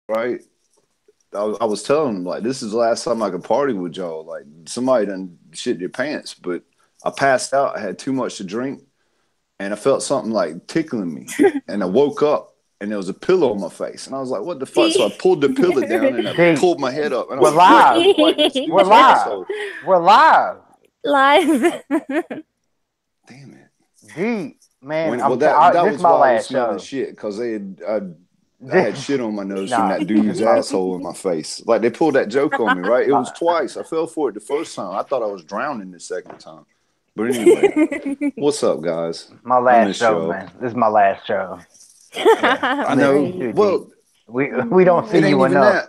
right? I was telling him like this is the last time I could party with y'all. Like somebody done shit their pants, but I passed out. I had too much to drink, and I felt something like tickling me, and I woke up. And there was a pillow on my face, and I was like, "What the fuck?" So I pulled the pillow down, and I D, pulled my head up, and I we're was right live. under like this We're dude's live. asshole. We're live. Live. Damn it! D, man, Well, that this is was my why I was last smelling show. shit because I had shit on my nose from Nah, that this dude's is my asshole in my face. Like they pulled that joke on me, right? It was my twice. I fell for it the first time. I thought I was drowning the second time. But anyway, what's up, guys? my I last miss show, y'all. man. This is my last show. Yeah, I I miss you know. too, D. Well, We don't see it ain't you even enough.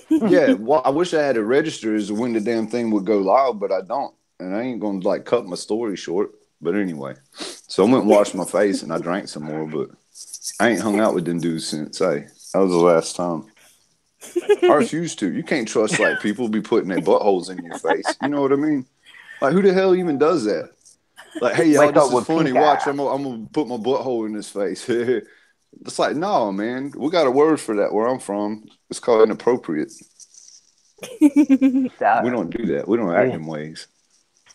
that. Yeah, well, I wish I had it registered as to when the damn thing would go live, but I don't. And I ain't gonna like cut my story short. But anyway, so I went and washed my face and I drank some more, but I ain't hung out with them dudes since. Hey, that was the last time. I refuse to. You can't trust like people be putting their buttholes in your face. You know what I mean? Like who the hell even does that? Like, hey y'all, Wake this up is with funny. pink Watch, eye. I'm gonna put my butthole in his face. It's like, no, man. We got a word for that where I'm from. It's called inappropriate. We don't do that. We don't act Yeah. in ways.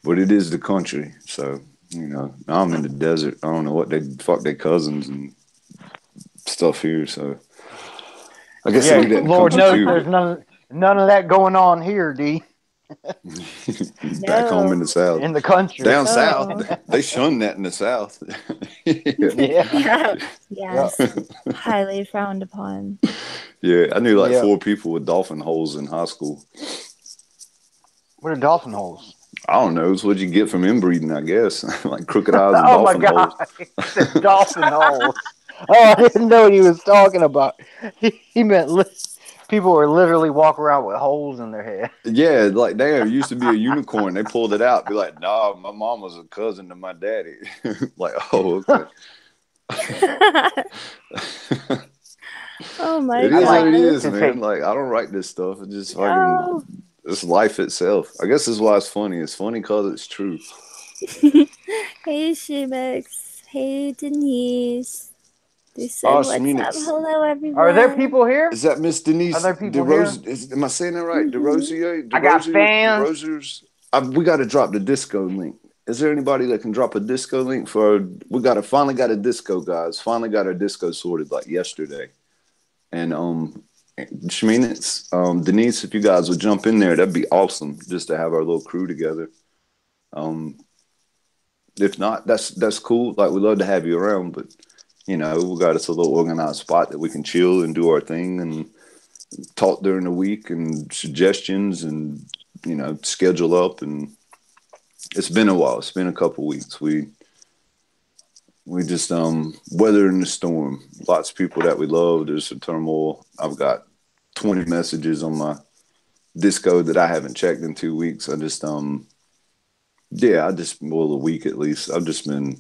But it is the country, so now I'm in the desert. I don't know what they fuck their cousins and stuff here. So I guess they Yeah, do that in the Lord country knows too. there's none of that going on here, D. But back home in the South, In the country. down south, No. they shun that in the South. Yeah. Yes. Highly frowned upon. Yeah, I knew like Yeah. 4 people with dolphin holes in high school. What are dolphin holes? I don't know. It's what you get from inbreeding, I guess. Like crooked eyes and Oh my dolphin God. holes. The dolphin holes. Oh, I didn't know what he was talking about. He meant people were literally walking around with holes in their head. Yeah, like there used to be a unicorn. They pulled it out. Be like, nah, my mom was a cousin to my daddy. Like, oh, okay. Oh my It is what it gosh. is, man. Like, I don't write this stuff. It's just fucking, No. it's life itself. I guess that's why it's funny. It's funny because it's true. Hey Shemex. Hey Denise. They said Oh, what's up. Shminix. Hello everyone. Are there people here? Is that Miss Are Denise there people here? DeRose? Am I saying that right? Mhm. I got fans. DeRosiers? We got to drop the disco link. Is there anybody that can drop a disco link for? We finally got a disco, guys. Finally got our disco sorted like yesterday. And Shminitz, Denise, if you guys would jump in there, that'd be awesome. Just to have our little crew together. Um, if not, that's cool. Like we love to have you around, but we got us a little organized spot that we can chill and do our thing and talk during the week and suggestions and schedule up. And it's been a while. It's been a couple weeks. We just weathering the storm. Lots of people that we love. There's some turmoil. I've got 20 messages on my Disco that I haven't checked in 2 weeks. I just a week at least. I've just been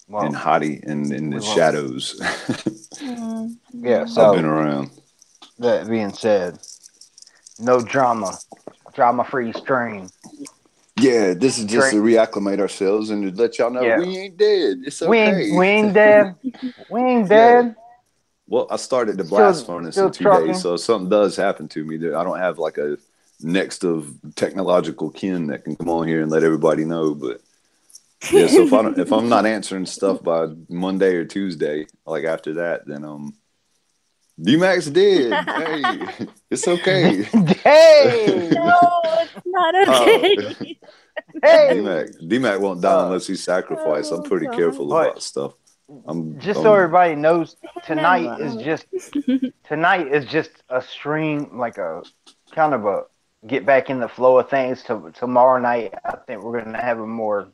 in hottie and in the shadows. Yeah, I've so been around. that being said, no drama-free stream. Yeah, this is just to reacclimate ourselves and to let y'all know we ain't dead. It's okay. We ain't dead. We ain't Yeah. dead. Well, I started the blast furnace in 2 trucking. days, so if something does happen to me, I don't have like a next of technological kin that can come on here and let everybody know. But yeah, so if I'm not answering stuff by Monday or Tuesday, like after that, then D-Mac's dead. Hey, it's okay. Hey, No, it's not okay. hey. D-Mac won't die unless he's sacrificed. I'm pretty careful about stuff. So everybody knows, Amen, tonight is just a stream, like a kind of a get back in the flow of things. Tomorrow night, I think we're gonna have a more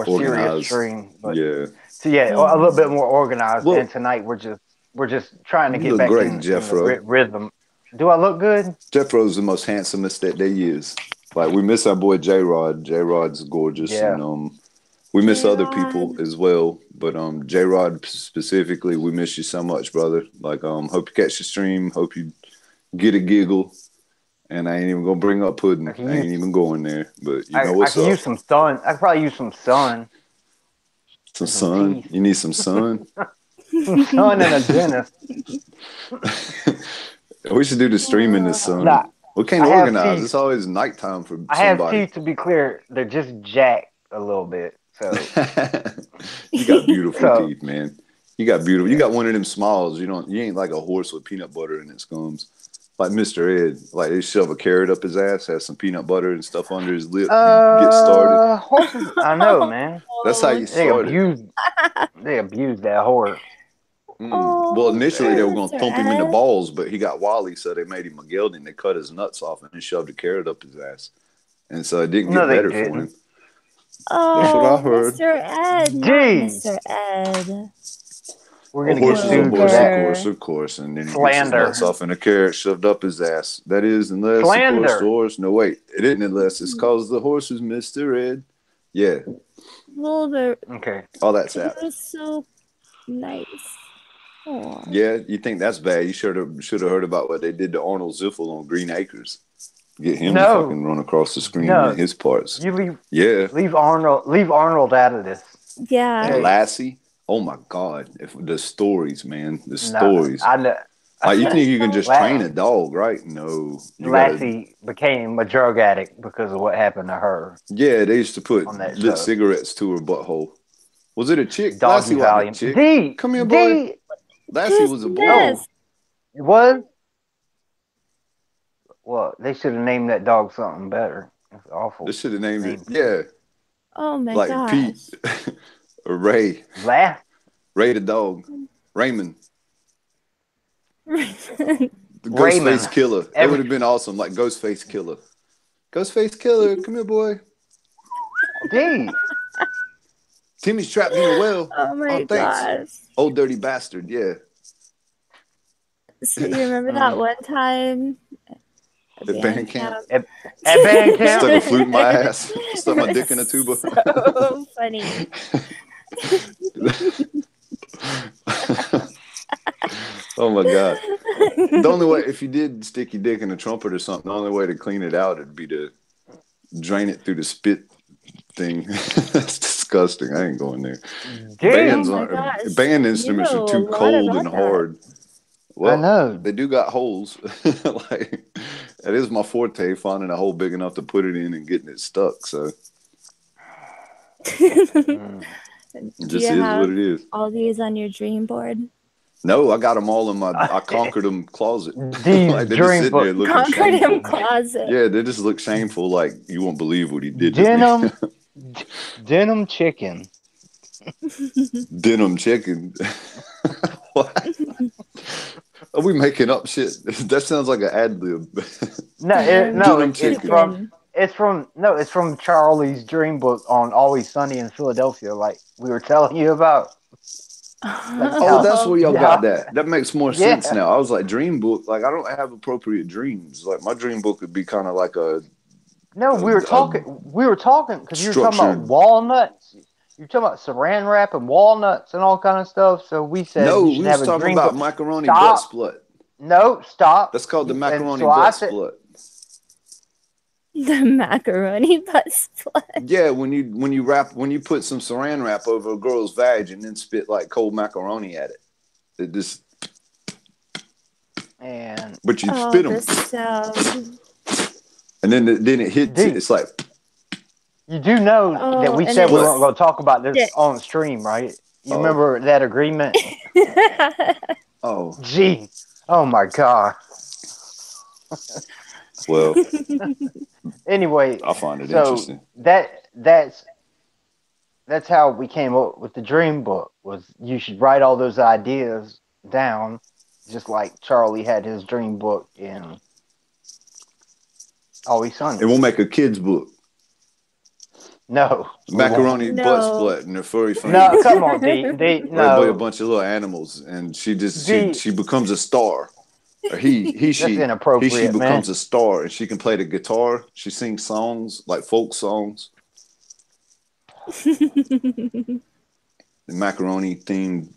serious stream. But yeah. So a little bit more organized. And tonight we're just trying to get back in the rhythm. Do I look good? Jeffro's the most handsomest that there is. Like we miss our boy J-Rod. J-Rod's gorgeous, and we miss other people as well. But J-Rod specifically, we miss you so much, brother. Like hope you catch the stream. Hope you get a giggle. And I ain't even gonna bring up pudding. I ain't even going there. But you know what's up. I could use some sun. I could probably use some sun. Some sun. You need some sun. Some sun and a dentist. We should do the streaming this summer. Nah, We can't I have organize. teeth. It's always nighttime for I have somebody. teeth, to be clear. They're just jacked a little bit. So You got beautiful so teeth, man. You got beautiful. You yeah. got one of them smiles. You ain't like a horse with peanut butter in its gums. Like Mr. Ed, like they shove a carrot up his ass, has some peanut butter and stuff under his lip, and get started. Horses. I know, man. That's how you They started. abused that horse. Well, initially they were going to Mr. thump him in the Ed. balls, but he got wily, so they made him a gelding. They cut his nuts off and then shoved a carrot up his ass, and so it didn't No, get they better for didn't. him. That's what I Oh, heard. Mr. Ed, not Jeez. Mr. Ed. We're A gonna get horse is a sued for horse, that. of course, and then he gets his Slander. nuts off and a carrot shoved up his ass. That is, unless of course Slander. the horse. No, wait, it isn't unless it's cause the horse is Mr. Ed. Yeah, Well, Okay. all that's it out. was so nice. Aw. Yeah, you think that's bad? You should have heard about what they did to Arnold Ziffel on Green Acres. Get him to No. fucking run across the screen No. in his parts. You Yeah, leave Arnold out of this. Yeah. and Okay. Lassie. Oh my God, if the stories, man, the No, stories. I know. Like you think you can just La- train a dog, right? No, you gotta. Lassie became a drug addict because of what happened to her Yeah, they used to put on that lit show. cigarettes to her butthole. Was it a chick? Doggy Lassie wasn't a Valiant. chick. D. Come here, boy. D. Lassie was a boy. Yes. It was. Well, they should have named that dog something better. It's awful. They should have named it. Name. Yeah, Oh my like gosh. Pete or Ray. Ray the dog. Raymond. The Raymond. Ghostface Killer. That would have been awesome. Like Ghostface Killer. Ghostface Killer, come here, boy. D. Timmy's trapped in a well. Oh my thanks. gosh. Old dirty bastard. Yeah. So you remember that one time At band camp. At band camp. Stuck a flute in my ass. Stuck my dick in a tuba. So funny. Oh my God. The only way, if you did stick your dick in a trumpet or something, the only way to clean it out would be to drain it through the spit thing. That's disgusting. I ain't going there. Damn. Oh my gosh. Band instruments You are know too a lot cold about and that. hard. Well, I know. they do got holes. Like that is my forte, finding a hole big enough to put it in and getting it stuck. So Mm. it Do just you is have what it is. all these on your dream board? No, I got them all in my I conquered them closet. These Like they just dream sitting there book. looking Conquered shameful. him closet. Yeah, they just look shameful. Like you won't believe what he did to Denim. me. Denim chicken. Denim chicken. What? Are we making up shit? That sounds like an ad lib. No, Denim it's chicken. it's from Charlie's dream book on Always Sunny in Philadelphia, like we were telling you about. Oh, that's where y'all got that. That makes more sense Yeah. now. I was like, dream book. Like, I don't have appropriate dreams. Like, my dream book would be kind of like a. No, we were talking because you were talking about structured- walnuts. You were talking about saran wrap and walnuts and all kind of stuff. So we said No, you we should was have a talking dream about book. macaroni Stop. butt split. No, stop. That's called the And macaroni so I butt said- split. The macaroni butt split. Yeah, when you put some saran wrap over a girl's vag and then spit like cold macaroni at it. It just. And But you Oh, spit them, the sound. and then it hits it. Dude. It's like. you do know that we and said we it's- weren't going to talk about this Yeah. on stream, right? You Oh. remember that agreement? Oh Gee, oh my God. well, Anyway, I find it so interesting. that's how we came up with the dream book. Was you should write all those ideas down, just like Charlie had his dream book in Always Sunny. And we'll make a kids book. No, we Macaroni No. butt split and her furry friend. won't. No, come on, D. Right, a No, bunch of little animals, and she D. becomes a star. Or she inappropriate, she man. becomes a star, and she can play the guitar. She sings songs like folk songs. The macaroni theme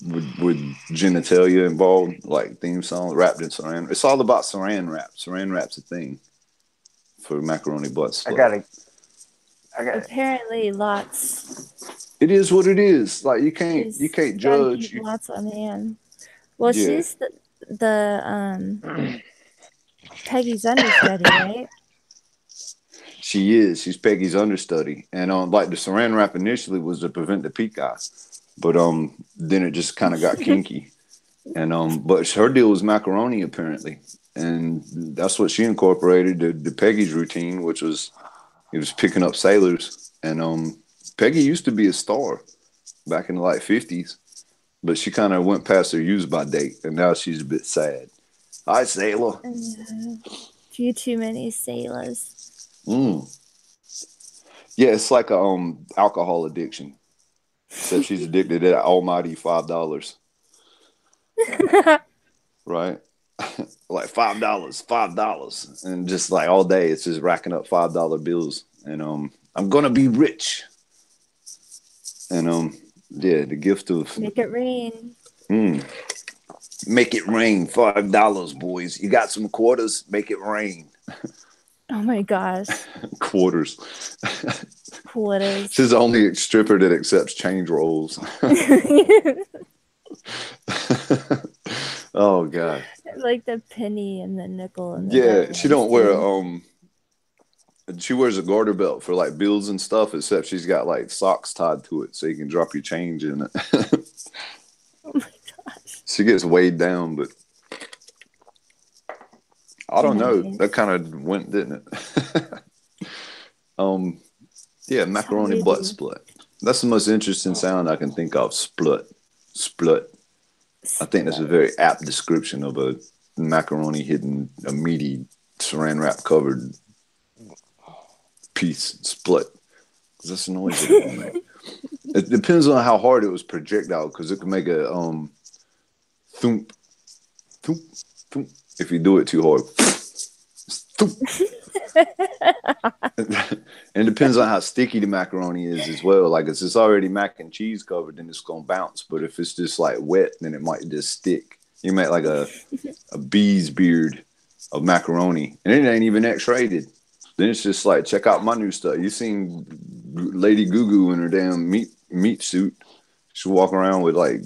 with genitalia involved, like theme song wrapped in saran. It's all about saran wrap. Saran wrap's a thing for macaroni butt split. I got it. Apparently, lots. It is what it is. Like you can't He's judge. gotta keep lots on hand. Well, Yeah, she's the Peggy's understudy, right? she is. She's Peggy's understudy, and like the Saran wrap initially was to prevent the pink eye, but then it just kind of got kinky, and but her deal was macaroni apparently, and that's what she incorporated the Peggy's routine, which was it was picking up sailors, and Peggy used to be a star back in the like 50s, but she kind of went past her use by date, and now she's a bit sad. Hi, sailor. Yeah. Few too many sailors. Mm. Yeah, it's like a alcohol addiction. Except she's addicted to that almighty $5, right? Like $5, and just like all day, it's just racking up $5 bills. And I'm gonna be rich. And yeah, the gift of Make it rain. mm, make it rain. $5, boys. You got some quarters? Make it rain. Oh my gosh. Quarters. Cool it is. She's the only stripper that accepts change rolls. Oh god. Like the penny and the nickel and the Yeah, she dimes don't wear too. she wears a garter belt for like bills and stuff, except she's got like socks tied to it so you can drop your change in it. Oh my gosh. She gets weighed down, but I don't know. Nice. That kind of went, didn't it? Yeah, macaroni Sorry, butt dude. split. That's the most interesting sound I can think of. Split. Split. I think that's a very apt description of a macaroni hitting a meaty saran wrap covered piece split. Because that's the noise it will make. It depends on how hard it was projectile, because it can make a thump, thump, thump. If you do it too hard. Thump. And it depends on how sticky the macaroni is as well. Like if it's already mac and cheese covered, then it's gonna bounce. But if it's just like wet, then it might just stick. You make like a bee's beard of macaroni, and it ain't even X-rated. Then it's just like, check out my new stuff. You seen Lady Goo in her damn meat suit? She walk around with like,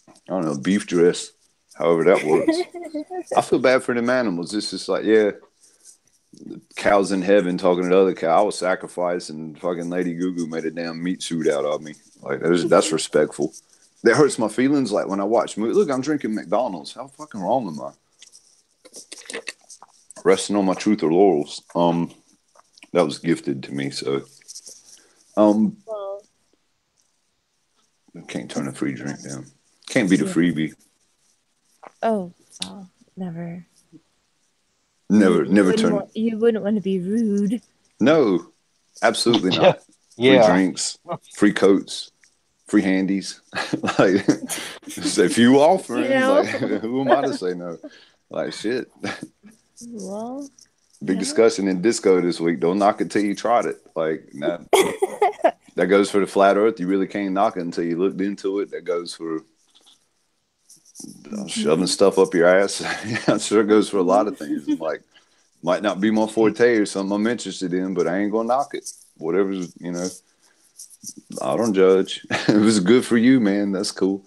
I don't know, beef dress. However that works. I feel bad for them animals. It's just like, yeah, cows in heaven talking to the other cow. I was sacrificed, and fucking Lady Goo made a damn meat suit out of me. Like that's respectful. That hurts my feelings. Like when I watch movies. Look, I'm drinking McDonald's. How fucking wrong am I? Resting on my truth or laurels. That was gifted to me. So, Well, can't turn a free drink down. Can't beat a yeah. freebie. Oh, never. Never turn. You wouldn't want to be rude. No, absolutely not. Yeah. Free drinks, free coats, free handies. Like, if you offer, You know? like, who am I to say no? Like, shit. Well, Big yeah. discussion in disco this week. Don't knock it till you tried it. Like, nah, that goes for the flat earth. You really can't knock it until you looked into it. That goes for shoving stuff up your ass. I'm sure it goes for a lot of things. And like, might not be my forte or something I'm interested in, but I ain't gonna knock it. Whatever's, I don't judge. It was good for you, man. That's cool.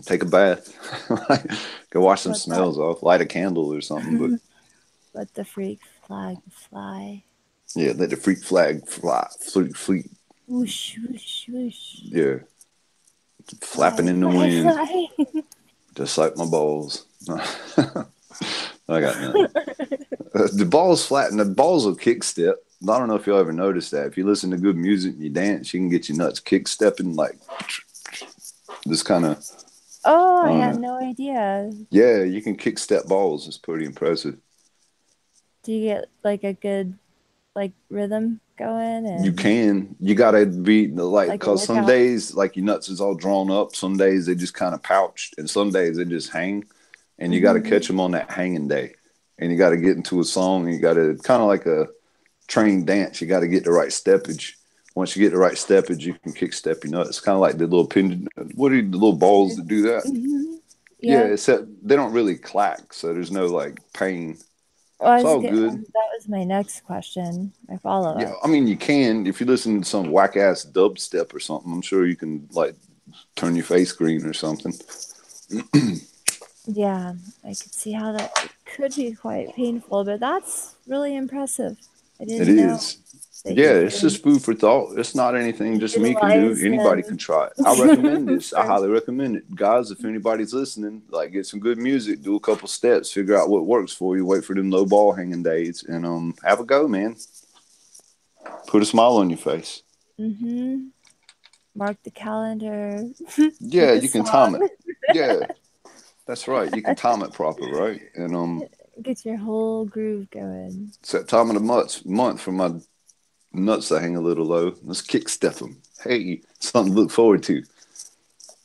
Take a bath. Go wash some smells off. Light a candle or something. But Let the freak flag fly. yeah, let the freak flag fly. Fleet. Whoosh, whoosh, whoosh. Yeah. Flapping Fly, in the fly, wind. fly. Just like my balls. I got nothing. The balls flatten. The balls will kick step. I don't know if you'll ever notice that. If you listen to good music and you dance, you can get your nuts kick stepping like this kind of. Oh, I had no idea. Yeah, you can kick step balls. It's pretty impressive. Do you get like a good rhythm going? And You can. You gotta be like, Like a because some workout? days like your nuts is all drawn up. Some days they just kind of pouched, and some days they just hang. And you got to catch them on that hanging day. And you got to get into a song. And you got to kind of like a trained dance. You got to get the right steppage. Once you get the right steppage, you can kick step your nuts. It's kind of like the little pin. What are the little balls that do that? Mm-hmm. Yeah, except they don't really clack, so there's no like pain. Well, It's all good. That was my next question. My follow up. Yeah, I mean, you can if you listen to some whack ass dubstep or something. I'm sure you can like turn your face green or something. Yeah, I could see how that could be quite painful, but that's really impressive. I It didn't know is. that Yeah, you it's could just food for thought. It's not anything just me can do. utilize Anybody can them. try it. I recommend this. I For, highly recommend it. Guys, if anybody's listening, like get some good music, do a couple steps, figure out what works for you, wait for them low ball hanging days, and have a go, man. Put a smile on your face. Mark the calendar Yeah, with a you can time it. song. Yeah, that's right. You can time it proper, right? And Get your whole groove going. it's that time of the month for my nuts to hang a little low. Let's kick step them. Hey, something to look forward to.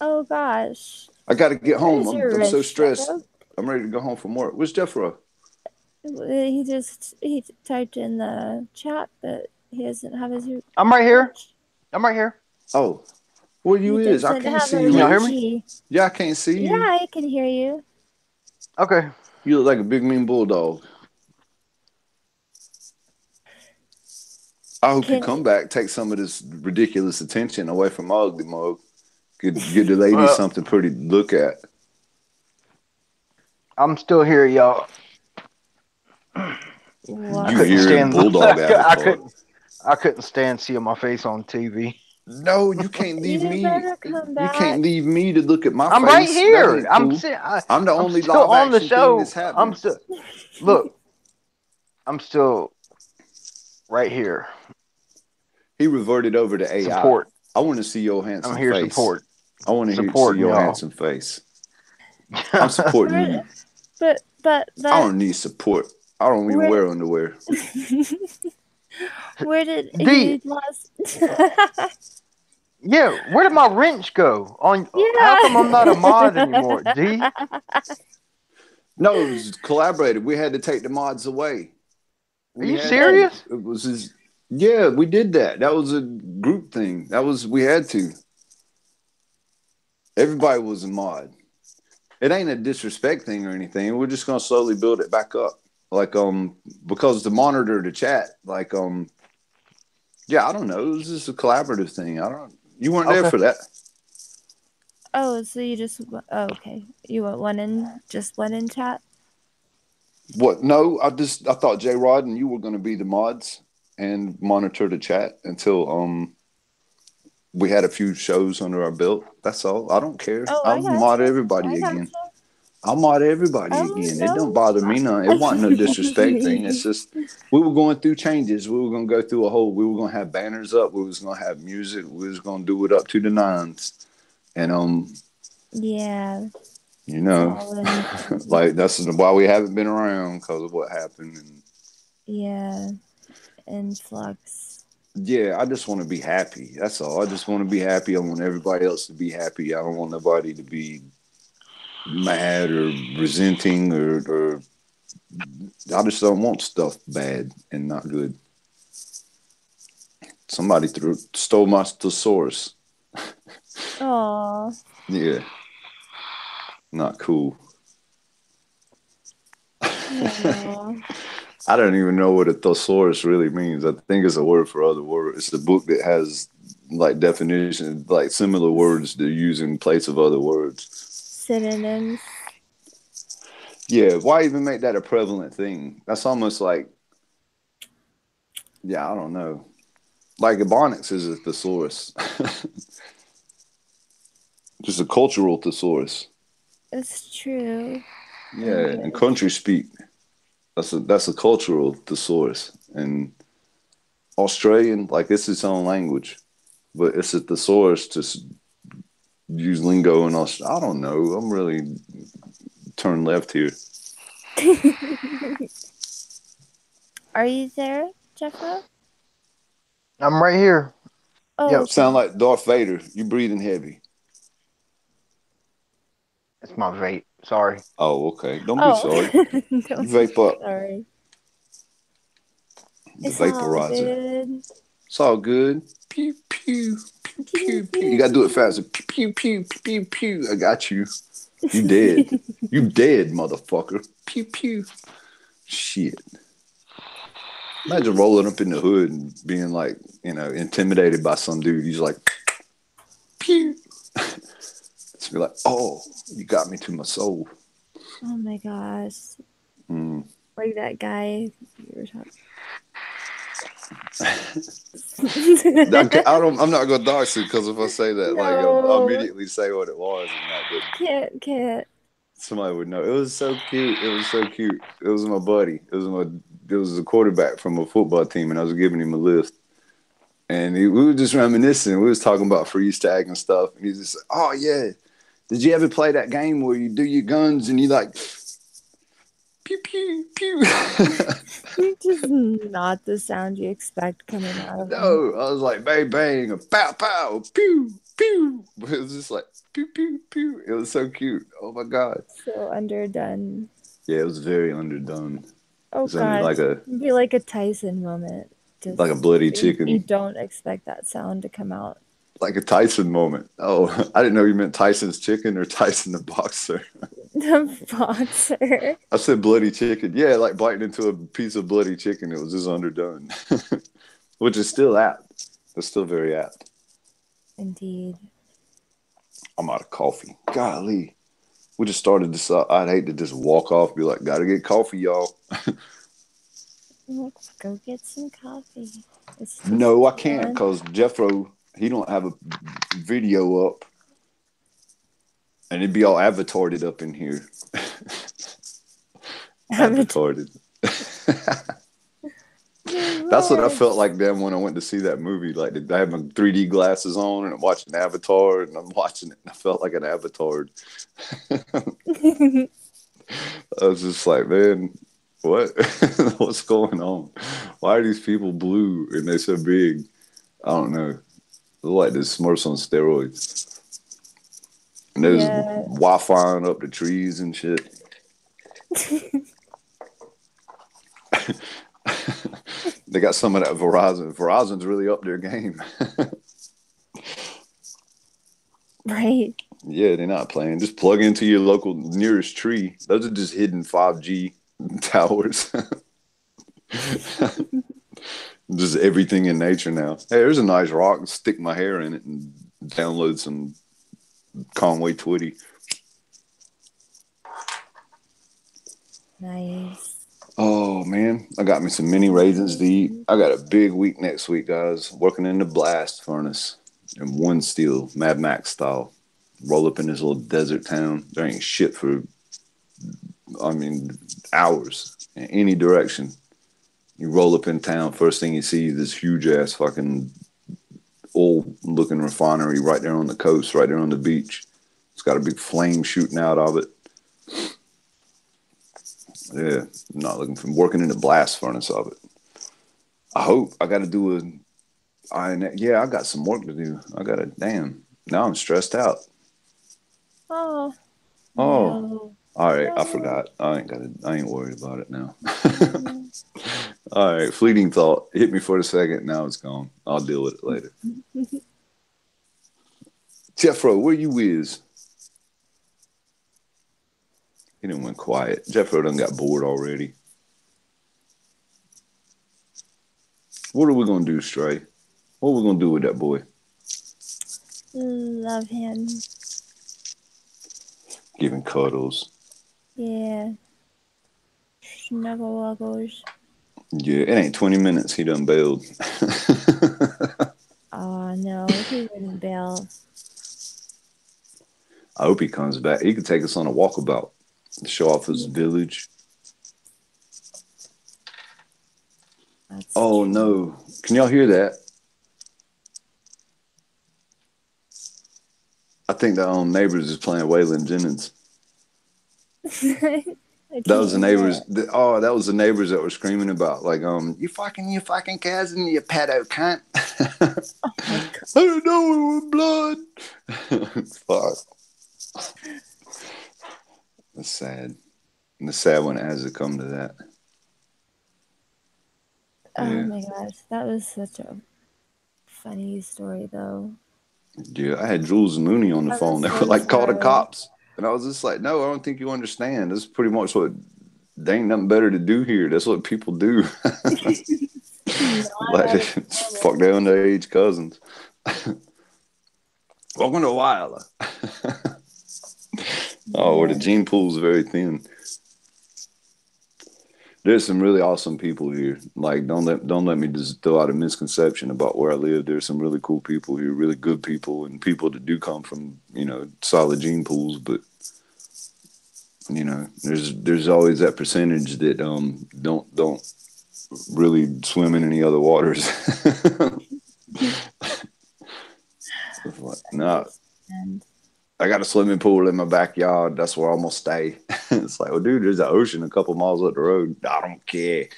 Oh gosh. I got to get home. Where's I'm your so wrench, stressed. Jeffro? I'm ready to go home from work. Where's Jeffro? He typed in the chat, but he doesn't have his I'm right here. wrench. I'm right here. Oh, where you He is? I doesn't can't have see a you Can y'all hear is. me? wrenchy. Yeah, I can't see Yeah, you. I can hear you. Okay. You look like a big mean bulldog. I hope you Can come back, take some of this ridiculous attention away from Ugly Mug. Give the ladies Well, something pretty to look at. I'm still here, y'all. I You what? couldn't hearing stand. bulldog avatar? I couldn't stand seeing my face on TV. No, you can't leave You me. better come You can't back. leave me to look at my I'm right face. That here. ain't cool. I'm the I'm only still live on the action thing that's show. happening. Look. I'm still right here. He reverted over to AI. Support. I want to see your I'm handsome here. face. Support. I want to see Supporting your y'all. handsome face. I'm supporting Where, you. but I don't need support. I don't even where wear underwear. where did D. he last? Yeah. Where did my wrench go? On how come I'm not a mod Yeah. anymore? D. No, it was collaborated. We had to take the mods away. Are We you had to. serious? It was his. Yeah, we did that. That was a group thing. We had to. Everybody was a mod. It ain't a disrespect thing or anything. We're just gonna slowly build it back up. Like because to monitor the chat, like yeah, I don't know. It was just a collaborative thing. I don't. You weren't there Okay. for that. Oh, so you just okay. You went in just went in chat. What? No, I thought J Rod and you were going to be the mods and monitor the chat until we had a few shows under our belt. That's all. I don't care. Oh, I'll I got mod you. everybody I got again. you. I'll mod everybody Oh again. It don't no. bother me none. It wasn't a disrespect thing. It's just we were going through changes. We were going to go through a whole. We were going to have banners up. We was going to have music. We was going to do it up to the nines. And Yeah. you It's know, all in. like that's why we haven't been around because of what happened. And Yeah. In flux. yeah, I just want to be happy. That's all. I just want to be happy. I want everybody else to be happy. I don't want nobody to be mad or resenting or I just don't want stuff bad and not good. Somebody stole my thesaurus. Oh. Yeah, not cool. I don't even know what a thesaurus really means. I think it's a word for other words. It's a book that has like definitions, like similar words to use in place of other words. Synonyms. Yeah, why even make that a prevalent thing? That's almost like, yeah, I don't know. Like Ebonics is a thesaurus, just a cultural thesaurus. It's true. Yeah, and country speak. That's a cultural thesaurus, and Australian like it's its own language, but it's a thesaurus to use lingo in Australia. I don't know. I'm really turn left here. Are you there, Jeffro? I'm right here. Oh, Yep. okay. Sound like Darth Vader. You breathing heavy. It's my vape. Sorry. Oh, okay. Don't be Oh. sorry. You Don't vape up. sorry. The It's all vaporizer. good. It's all good. Pew pew pew pew pew. You gotta do it faster. Pew pew pew pew pew. I got you. You dead. You dead, motherfucker. Pew pew. Shit. Imagine rolling up in the hood and being like, intimidated by some dude. He's like, pew. To be like, oh, you got me to my soul. Oh my gosh. Mm. Like that guy you were talking. I'm not gonna dox it because if I say that, like, I'll No, immediately say what it was, and that but can't. somebody would know. It was so cute. It was so cute. It was my buddy. It was a quarterback from a football team, and I was giving him a lift. And we were just reminiscing. We was talking about freeze tag and stuff. And he's just like, oh, yeah. Did you ever play that game where you do your guns and you like, pew, pew, pew? Just not the sound you expect coming out of them. No. I was like, bang, bang, pow, pow, pew, pew. But it was just like, pew, pew, pew. It was so cute. Oh, my God. So underdone. Yeah, it was very underdone. Oh It's under, gosh, it'd be like a Tyson moment. like a Just bloody you chicken. don't expect that sound to come out. Like a Tyson moment. Oh, I didn't know you meant Tyson's chicken or Tyson the boxer. The boxer. I said bloody chicken. Yeah, like biting into a piece of bloody chicken. It was just underdone, which is still apt. It's still very apt. Indeed. I'm out of coffee. Golly. We just started this. I'd hate to just walk off, be like, gotta get coffee, y'all. Let's go get some coffee. No, I can't because Jeffro, he don't have a video up. And it'd be all avatared up in here. Avatared. That's what I felt like then when I went to see that movie. Like I had my 3D glasses on and I'm watching Avatar and I'm watching it and I felt like an avatar. I was just like, man, what? What's going on? Why are these people blue and they're so big? I don't know. They're like the Smurfs on steroids. And there's Wi-Fi up the trees and shit. They got some of that Verizon. Verizon's really up their game. Right. Yeah, they're not playing. Just plug into your local nearest tree. Those are just hidden 5G towers. Just everything in nature now. Hey, there's a nice rock. Stick my hair in it and download some Conway Twitty. Nice. Oh, man. I got me some mini raisins to eat. I got a big week next week, guys. Working in the blast furnace in one steel, Mad Max style. Roll up in this little desert town. There ain't shit for, hours in any direction. You roll up in town, first thing you see is this huge ass fucking old looking refinery right there on the coast, right there on the beach. It's got a big flame shooting out of it. Yeah, I'm not looking for working in the blast furnace of it. I hope I got to do I got some work to do. Damn. Now I'm stressed out. Oh. No. All right, no. I forgot. I ain't worried about it now. All right, fleeting thought. Hit me for a second. Now it's gone. I'll deal with it later. Jeffro, where you is? He done went quiet. Jeffro done got bored already. What are we going to do, Stray? What are we going to do with that boy? Love him. Giving cuddles. Yeah. Snuggle wuggles. Yeah, it ain't 20 minutes. He done bailed. Oh, no. He wouldn't bail. I hope he comes back. He could take us on a walkabout to show off his village. That's true. No. Can y'all hear that? I think the neighbors is playing Waylon Jennings. That was the neighbors. That was the neighbors that were screaming about, like, you fucking cousin, you pedo cunt. Oh my God. I don't know it was blood. Fuck. That's sad. And it's sad when it has to come to that. Oh my gosh, that was such a funny story, though. Yeah, I had Jules and Mooney on the phone. They were like, call the cops. And I was just like, no, I don't think you understand. This is pretty much what, there ain't nothing better to do here. That's what people do. Like, fuck their underage cousins. Welcome to Wyla. Oh, where the Yeah. gene pool's very thin. There's some really awesome people here. Like, don't let me just throw out a misconception about where I live. There's some really cool people here, really good people, and people that do come from solid gene pools. But there's always that percentage that don't really swim in any other waters. It's like, nah, Understand. I got a swimming pool in my backyard. That's where I'm gonna stay. It's like, well, dude, there's an ocean a couple miles up the road. I don't care.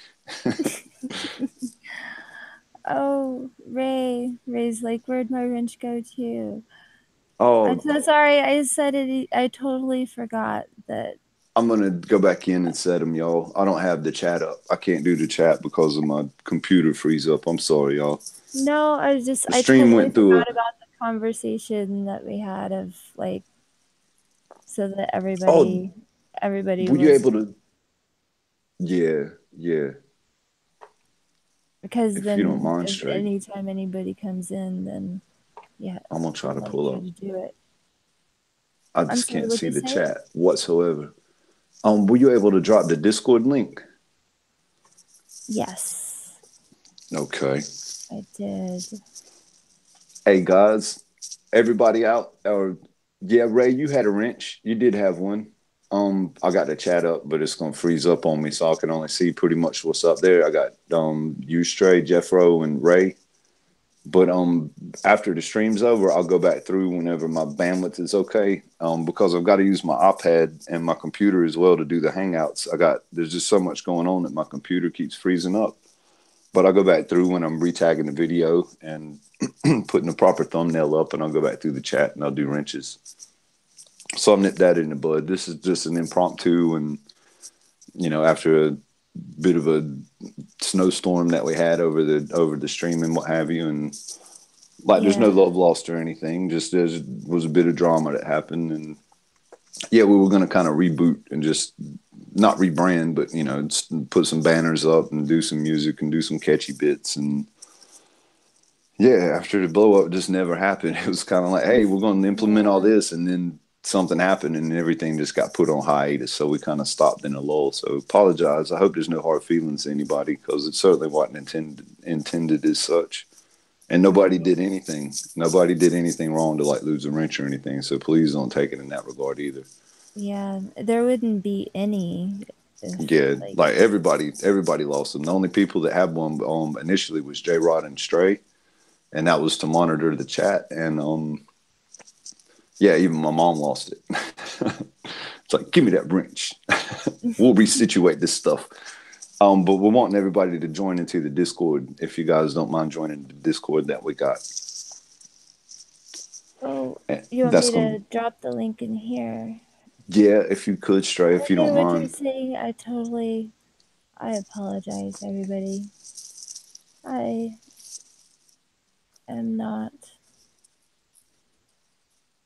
Oh, Ray's like, where'd my wrench go to? I'm Oh, so sorry. I said it. I totally forgot that. I'm gonna go back in and set them, y'all. I don't have the chat up. I can't do the chat because of my computer freeze up. I'm sorry, y'all. No, The I stream totally went through forgot about the conversation that we had of like, so that Oh, everybody were you was able like, to? Yeah, yeah. because If you don't then mind, if straight. anytime anybody comes in, then yeah, I'm gonna try I'd to like pull you up. to do it. I I'm just sorry, can't what'd see you the say? chat whatsoever. Were you able to drop the Discord link? Yes, Okay. I did. Hey guys, everybody out or yeah, Ray, you had a wrench. You did have one. I got the chat up, but it's gonna freeze up on me, so I can only see pretty much what's up there. I got you, Stray, Jeffro, and Ray. But after the stream's over, I'll go back through whenever my bandwidth is okay. Because I've got to use my iPad and my computer as well to do the hangouts. There's just so much going on that my computer keeps freezing up. But I'll go back through when I'm retagging the video and putting the proper thumbnail up, and I'll go back through the chat and I'll do wrenches. So I'll nip that in the bud. This is just an impromptu, and after a bit of a snowstorm that we had over the stream and what have you, and like there's no Yeah, love lost or anything. Just there was a bit of drama that happened, and yeah, we were going to kind of reboot and just not rebrand, but put some banners up and do some music and do some catchy bits. And yeah, after the blow up just never happened. It was kind of like, hey, we're going to implement all yeah, this, and then something happened and everything just got put on hiatus. So we kind of stopped in a lull. So apologize. I hope there's no hard feelings to anybody because it certainly wasn't intended as such. And nobody right. did anything. Nobody did anything wrong to like lose a wrench or anything. So please don't take it in that regard either. Yeah, there wouldn't be any if Yeah, like, like everybody lost them. The only people that had one initially was J Rod and Stray, and that was to monitor the chat. And yeah, even my mom lost it. It's like, give me that wrench. We'll resituate this stuff. But we're wanting everybody to join into the Discord if you guys don't mind joining the Discord that we got. oh, And you want that's me gonna to drop the link in here? yeah, if you could, Stray, if you I knew don't what you're mind. saying. I apologize, everybody. I am not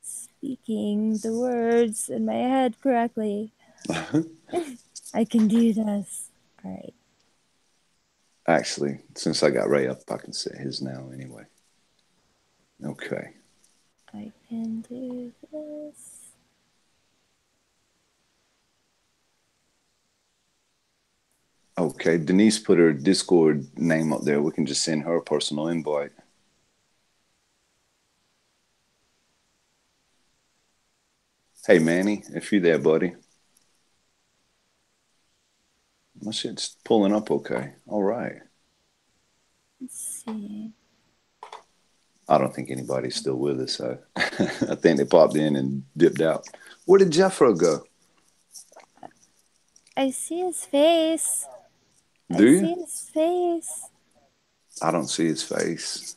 speaking the words in my head correctly. I can do this. All right. Actually, since I got Ray up, I can say his now anyway. Okay. I can do this. Okay. Denise put her Discord name up there. We can just send her a personal invite. Hey, Manny, if you there, buddy. My shit's pulling up okay. All right. Let's see. I don't think anybody's still with us. So I think they popped in and dipped out. Where did Jeffro go? I see his face. Do I you? see his face. I don't see his face.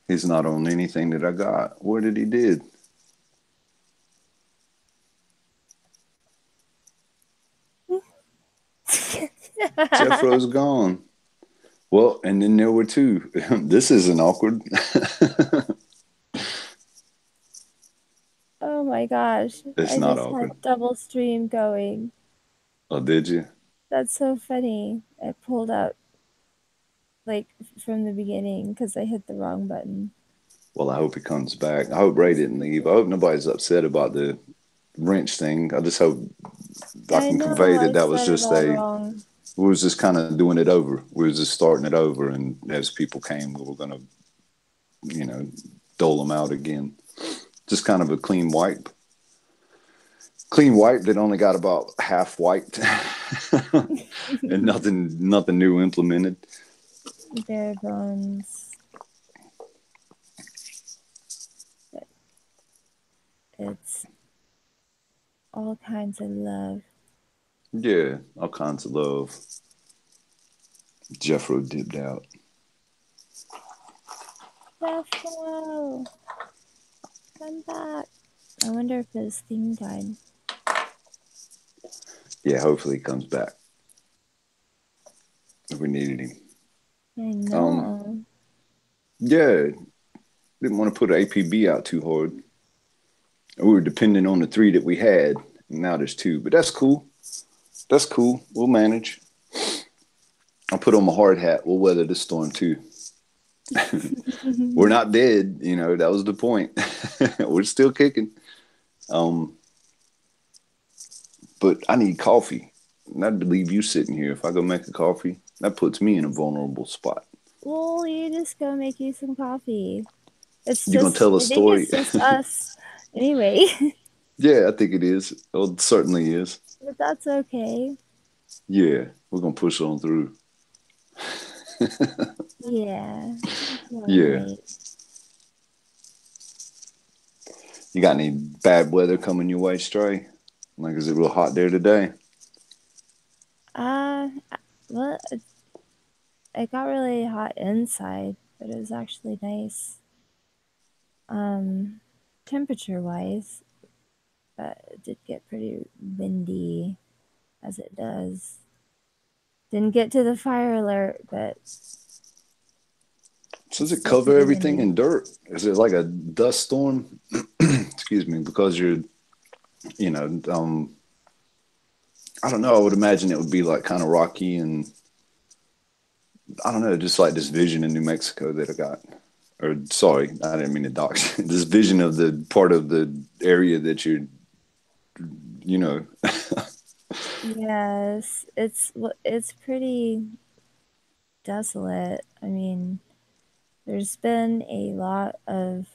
He's not on anything that I got. Where did he did? Jeffro's gone. Well, and then there were two. This isn't awkward. Oh my gosh. It's I not just awkward. had double stream going. Oh, did you? That's so funny. I pulled out like from the beginning because I hit the wrong button. Well, I hope he comes back. I hope Ray didn't leave. I hope nobody's upset about wrench thing. I just hope I I can know convey that I that was said it just all wrong. we was just kind of doing it over. We was just starting it over, and as people came, we were gonna, dole them out again. Just kind of a clean wipe. Clean wipe that only got about half wiped, and nothing new implemented. Bare bones. It's all kinds of love. Yeah, all kinds of love. Jeffro dipped out. Jeffro, come back. I wonder if his thing died. Yeah, hopefully he comes back if we needed him. I Um, know. yeah, didn't want to put APB out too hard. We were depending on the three that we had, and now there's two, but that's cool. That's cool. We'll manage. I'll put on my hard hat. We'll weather this storm too. We're not dead, that was the point. We're still kicking. Um, but I need coffee. And I'd leave you sitting here. If I go make a coffee, that puts me in a vulnerable spot. Well, you just go make you some coffee. It's You gonna just, tell a I think story? it's just us. Anyway, Yeah, I think it is. Oh, it certainly is. but that's okay. Yeah, we're gonna push on through. Yeah. Yeah. Alright. You got any bad weather coming your way, Stray? Like, is it real hot there today? Uh, well, it got really hot inside, but it was actually nice. Temperature wise, but it did get pretty windy as it does. Didn't get to the fire alert, but So does it's it still cover pretty everything windy. in dirt? Is it like a dust storm? Excuse me, because you're, you know, um, I don't know. I would imagine it would be like kind of rocky and I don't know, just like this vision in New Mexico that I got. Or sorry, I didn't mean to dox. This vision of the part of the area that you're, you know. Yes, it's pretty desolate. I mean, there's been a lot of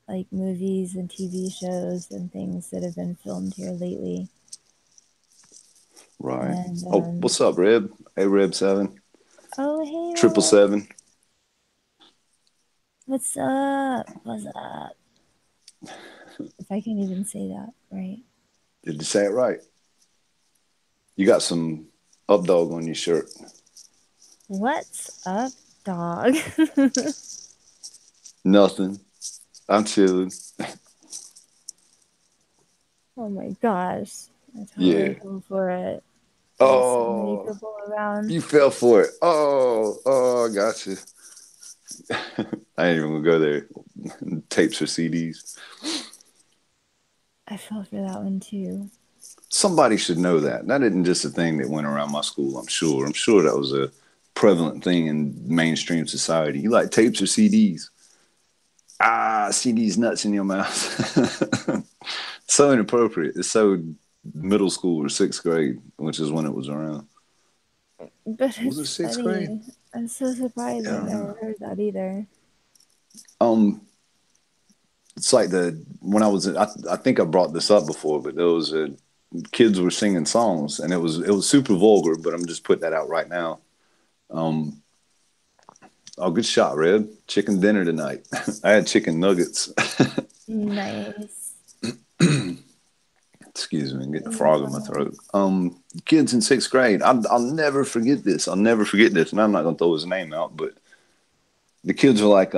like movies and TV shows and things that have been filmed here lately. Right. And Oh, what's up, Reb? Hey, Reb 7. oh hey Triple Red, 7. what's up? What's up? If I can even say that, right? Did you say it right? You got some up dog on your shirt. What's up, dog? Nothing. I'm chilling. Oh my gosh. I totally Yeah. fell for it. There's so many Oh, people around. you fell for it. Oh, I got you. I ain't even gonna go there. Tapes or CDs. I fell for that one too. Somebody should know that. That isn't just a thing that went around my school, I'm sure. I'm sure that was a prevalent thing in mainstream society. You like tapes or CDs? Ah, CDs nuts in your mouth. So inappropriate. It's so middle school or sixth grade, which is when it was around. But Was it it's sixth grade? funny. I'm so surprised Yeah, I I've don't know. never heard that either. Um, it's like when I was I think I brought this up before, but there was kids were singing songs and it was super vulgar, but I'm just putting that out right now. Um, oh, good shot, Red. Chicken dinner tonight. I had chicken nuggets. Nice. Excuse me, I'm getting a frog in my throat. Nice. Kids in sixth grade. I'll never forget this. I'll never forget this, and I'm not gonna throw his name out, but the kids were like,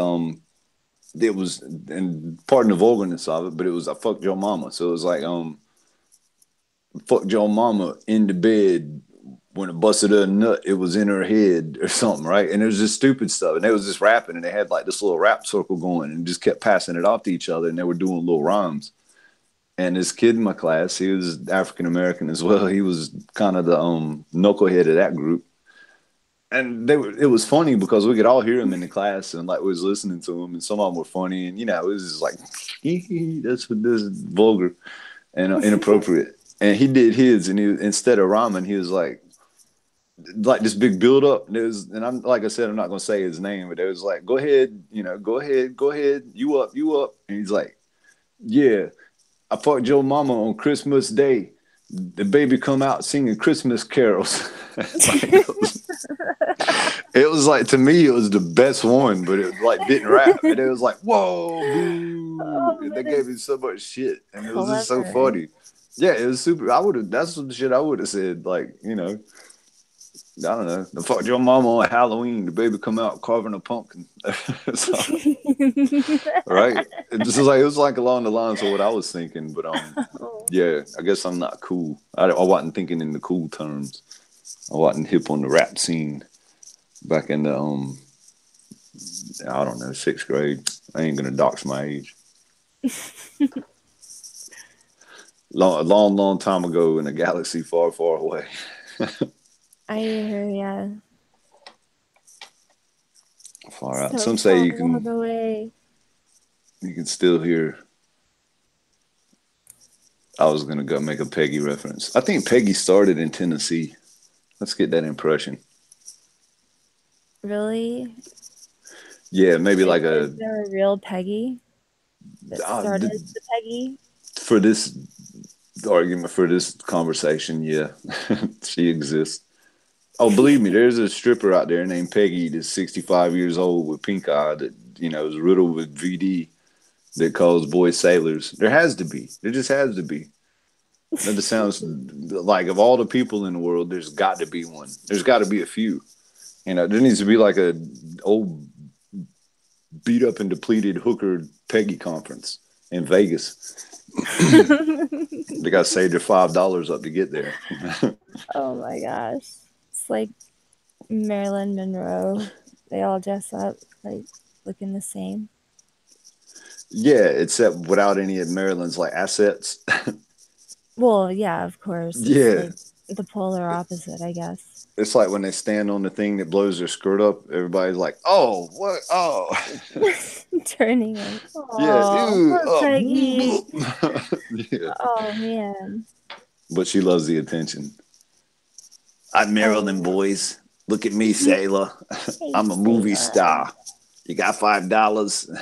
it was, and pardon the vulgarness of it, but it was I fucked your mama. So it was like, fucked your mama in the bed when it busted her nut, it was in her head or something, right? And it was just stupid stuff. And they was just rapping and they had like this little rap circle going and just kept passing it off to each other and they were doing little rhymes. And this kid in my class, he was African American as well. He was kind of the knucklehead of that group. and it was funny because we could all hear him in the class, and like we was listening to him, and some of them were funny, and it was just like that's what this is vulgar and inappropriate. And he did his, and instead of rhyming, he was like this big build up. And I'm like I said, I'm not gonna say his name, but it was like, go ahead, go ahead, you up, and he's like, yeah, I fucked your mama on Christmas Day. The baby come out singing Christmas carols. It was like, to me, it was the best one, but it like didn't rap, and it was like, whoa, boo, and they gave me so much shit, and it was just so funny. Yeah, it was super. That's some shit I would have said, like, I don't know. The fuck your mama on Halloween, the baby come out carving a pumpkin. So, right? It was like along the lines of what I was thinking, but yeah, I guess I'm not cool. I wasn't thinking in the cool terms. I wasn't hip on the rap scene back in the I don't know, 6th grade. I ain't gonna dox my age. A long time ago in a galaxy far, far away. I hear ya. Far out. So Some say you far away. can still hear. I was gonna go make a Peggy reference. I think Peggy started in Tennessee. Let's get that impression. Really? Yeah, maybe like Is there a real Peggy that started the Peggy? For this argument, for this conversation, yeah, she exists. Oh, believe me, there's a stripper out there named Peggy that's 65 years old with pink eye that is riddled with VD that calls boys sailors. There has to be. There just has to be. That just sounds like, of all the people in the world, there's got to be one. There's got to be a few. There needs to be like a old beat up and depleted hooker Peggy conference in Vegas. They got to save their $5 up to get there. Oh my gosh. It's like Marilyn Monroe. They all dress up like looking the same. Yeah, except without any of Marilyn's like assets. Well, yeah, of course. It's Yeah. like the polar opposite, I guess. It's like when they stand on the thing that blows their skirt up, everybody's like, oh, what? Oh. Turning like, oh, yeah, ew, Peggy. Yeah. Oh, man. But she loves the attention. I'm Marilyn, boys. Look at me, sailor. I'm a movie star. You got $5?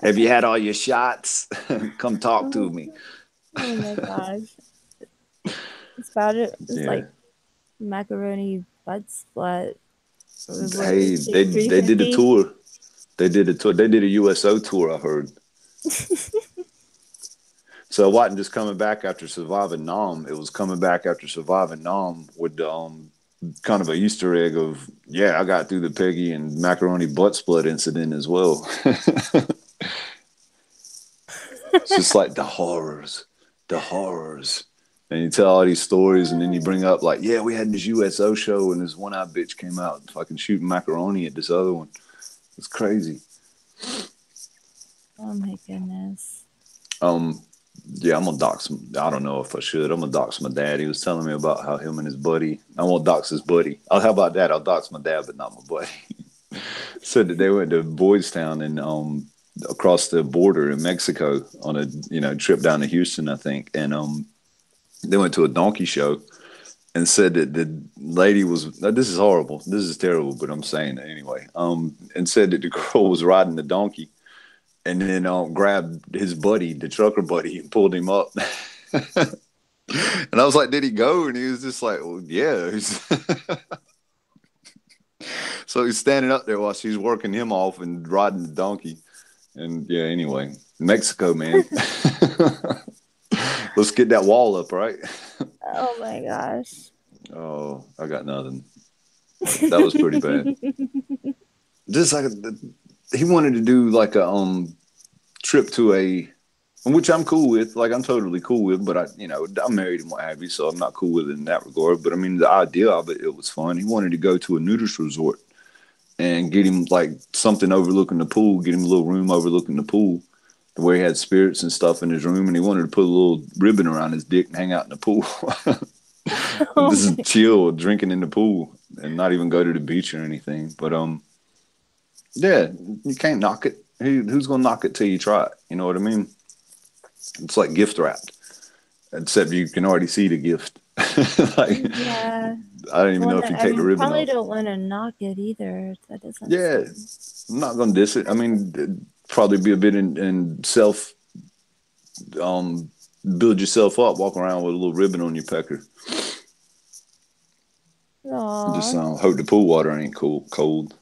Have you had all your shots? Come talk to me. Oh my gosh. It's about it. It's like macaroni butt splat. Hey, they did a tour. They did a tour. They did a USO tour, I heard. So it wasn't just coming back after surviving Nam. It was coming back after surviving Nam with the kind of a Easter egg of, I got through the Peggy and macaroni butt split incident as well. It's just like the horrors. And you tell all these stories, and then you bring up like, we had this USO show, and this one-eyed bitch came out fucking shooting macaroni at this other one. It's crazy. Oh my goodness. Yeah, I'm gonna dox him. I don't know if I should. I'm gonna dox my dad. He was telling me about how him and his buddy. I won't dox his buddy. Oh, how about that? I'll dox my dad, but not my buddy. Said that they went to Boys Town and across the border in Mexico on a trip down to Houston, I think, and they went to a donkey show and said that the lady was. This is horrible. This is terrible, but I'm saying it anyway. And said that the girl was riding the donkey. And then grabbed his buddy, the trucker buddy, and pulled him up. And I was like, did he go? And he was just like, well, yeah. So he's standing up there while she's working him off and riding the donkey. And anyway, Mexico, man. Let's get that wall up, right? Oh my gosh. Oh, I got nothing. That was pretty bad. Just like he wanted to do like a trip to which I'm cool with. Like I'm totally cool with, but I'm married and what have you, so I'm not cool with it in that regard. But I mean, the idea of it was fun. He wanted to go to a nudist resort and get him like something overlooking the pool, get him a little room overlooking the pool, where he had spirits and stuff in his room, and he wanted to put a little ribbon around his dick and hang out in the pool. This is chill, drinking in the pool. and not even go to the beach or anything. But yeah, you can't knock it. Who's gonna knock it till you try it? You know what I mean? It's like gift wrapped, except you can already see the gift. Like, Yeah. I don't even Well, know if you take the ribbon probably off. don't want to knock it either. That doesn't Yeah, sound. I'm not gonna diss it. I mean, it'd probably be a bit in self, um, build yourself up, walk around with a little ribbon on your pecker. Just Aw. hope the pool water ain't cold,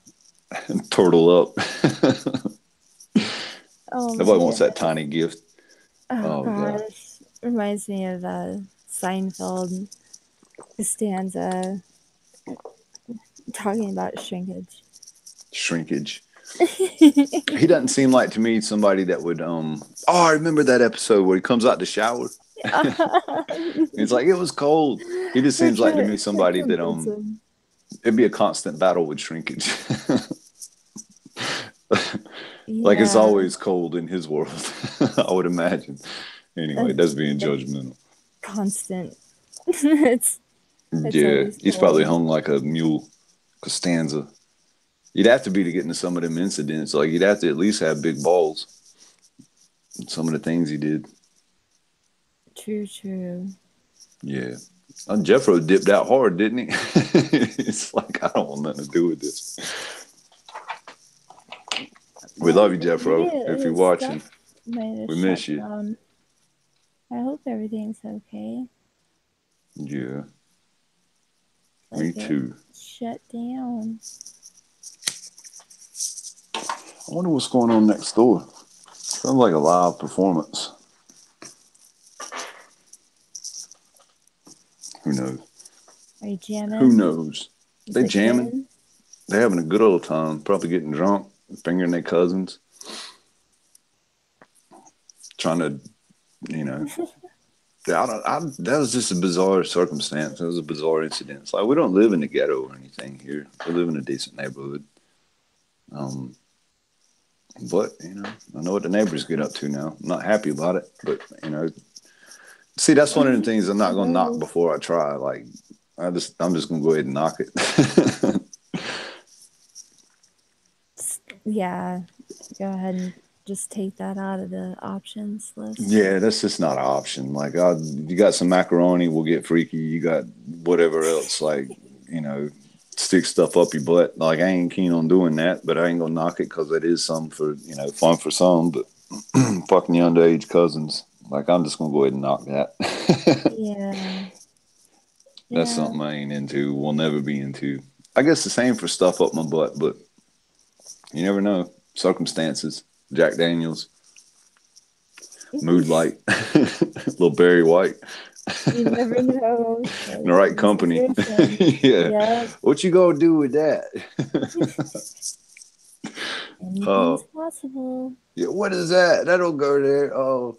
and turtle up. Oh my Nobody wants that goodness. tiny gift. Oh Oh god, gosh. Reminds me of Seinfeld Costanza talking about shrinkage. shrinkage. He doesn't seem like to me somebody that would. Oh, I remember that episode where he comes out the shower. He's like, it was cold. He just seems like to me That somebody that comforts him. it'd be a constant battle with shrinkage. Like it's Yeah. always cold in his world, I would imagine. Anyway, that's being Like judgmental. constant. it's Yeah, always he's probably cold. hung like a mule. Costanza. You'd have to be to get into some of them incidents. Like you'd have to at least have big balls. Some of the things he did. True. Yeah. Jeffro dipped out hard, didn't he? It's like, I don't want nothing to do with this. We Well, love you, maybe Jeffro. If you're his watching, stuff might have we shut miss you. down. I hope everything's okay. Yeah, Like me it too. shut down. I wonder what's going on next door. Sounds like a live performance. Who knows? Are you jamming? Who knows? Is They it jamming. good? They having a good old time. Probably getting drunk, fingering their cousins, trying to, you know. That was just a bizarre circumstance. It was a bizarre incident. It's like we don't live in the ghetto or anything here. We live in a decent neighborhood. But I know what the neighbors get up to now. I'm not happy about it, but see, that's one of the things I'm not gonna knock before I try. Like, I'm just gonna go ahead and knock it. Yeah. Go ahead and just take that out of the options list. Yeah, that's just not an option. Like, you got some macaroni, we'll get freaky. You got whatever else, like, stick stuff up your butt. Like, I ain't keen on doing that, but I ain't gonna knock it because it is some for, fun for some. But fucking your underage cousins, like, I'm just gonna go ahead and knock that. Yeah. That's something I ain't into. Will never be into. I guess the same for stuff up my butt, but you never know. Circumstances. Jack Daniels. Mood Light. Little Barry White. You never know. In the right company. Yeah. Yep. What you gonna do with that? Anything's possible. Yeah, what is that? That'll go there. Oh.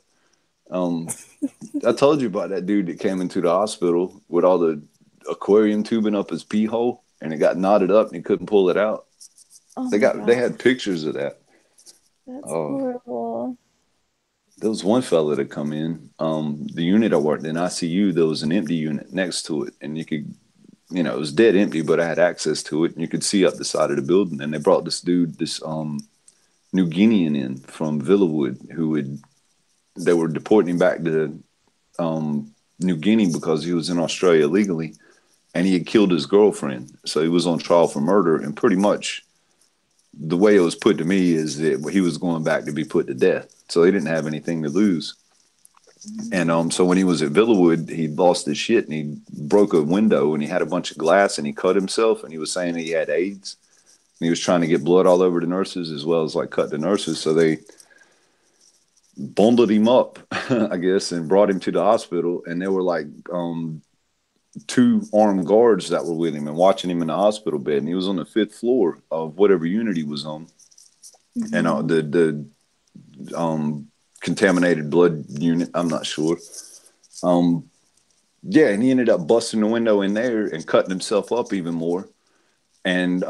I told you about that dude that came into the hospital with all the aquarium tubing up his pee hole and it got knotted up and he couldn't pull it out. Oh they had pictures of that. That's horrible. There was one fella that come in. The unit I worked in, ICU, there was an empty unit next to it, and you could, it was dead empty, but I had access to it, and you could see up the side of the building. And they brought this dude, this New Guinean in from Villawood, they were deporting him back to New Guinea because he was in Australia illegally, and he had killed his girlfriend. So he was on trial for murder, and pretty much the way it was put to me is that he was going back to be put to death. So he didn't have anything to lose. And so when he was at Villawood, he lost his shit and he broke a window and he had a bunch of glass and he cut himself and he was saying that he had AIDS. And he was trying to get blood all over the nurses as well as like cut the nurses. So they bundled him up, I guess, and brought him to the hospital. And there were like 2 armed guards that were with him and watching him in the hospital bed. And he was on the 5th floor of whatever unit he was on. Mm-hmm. And the contaminated blood unit, I'm not sure. Yeah, and he ended up busting the window in there and cutting himself up even more. And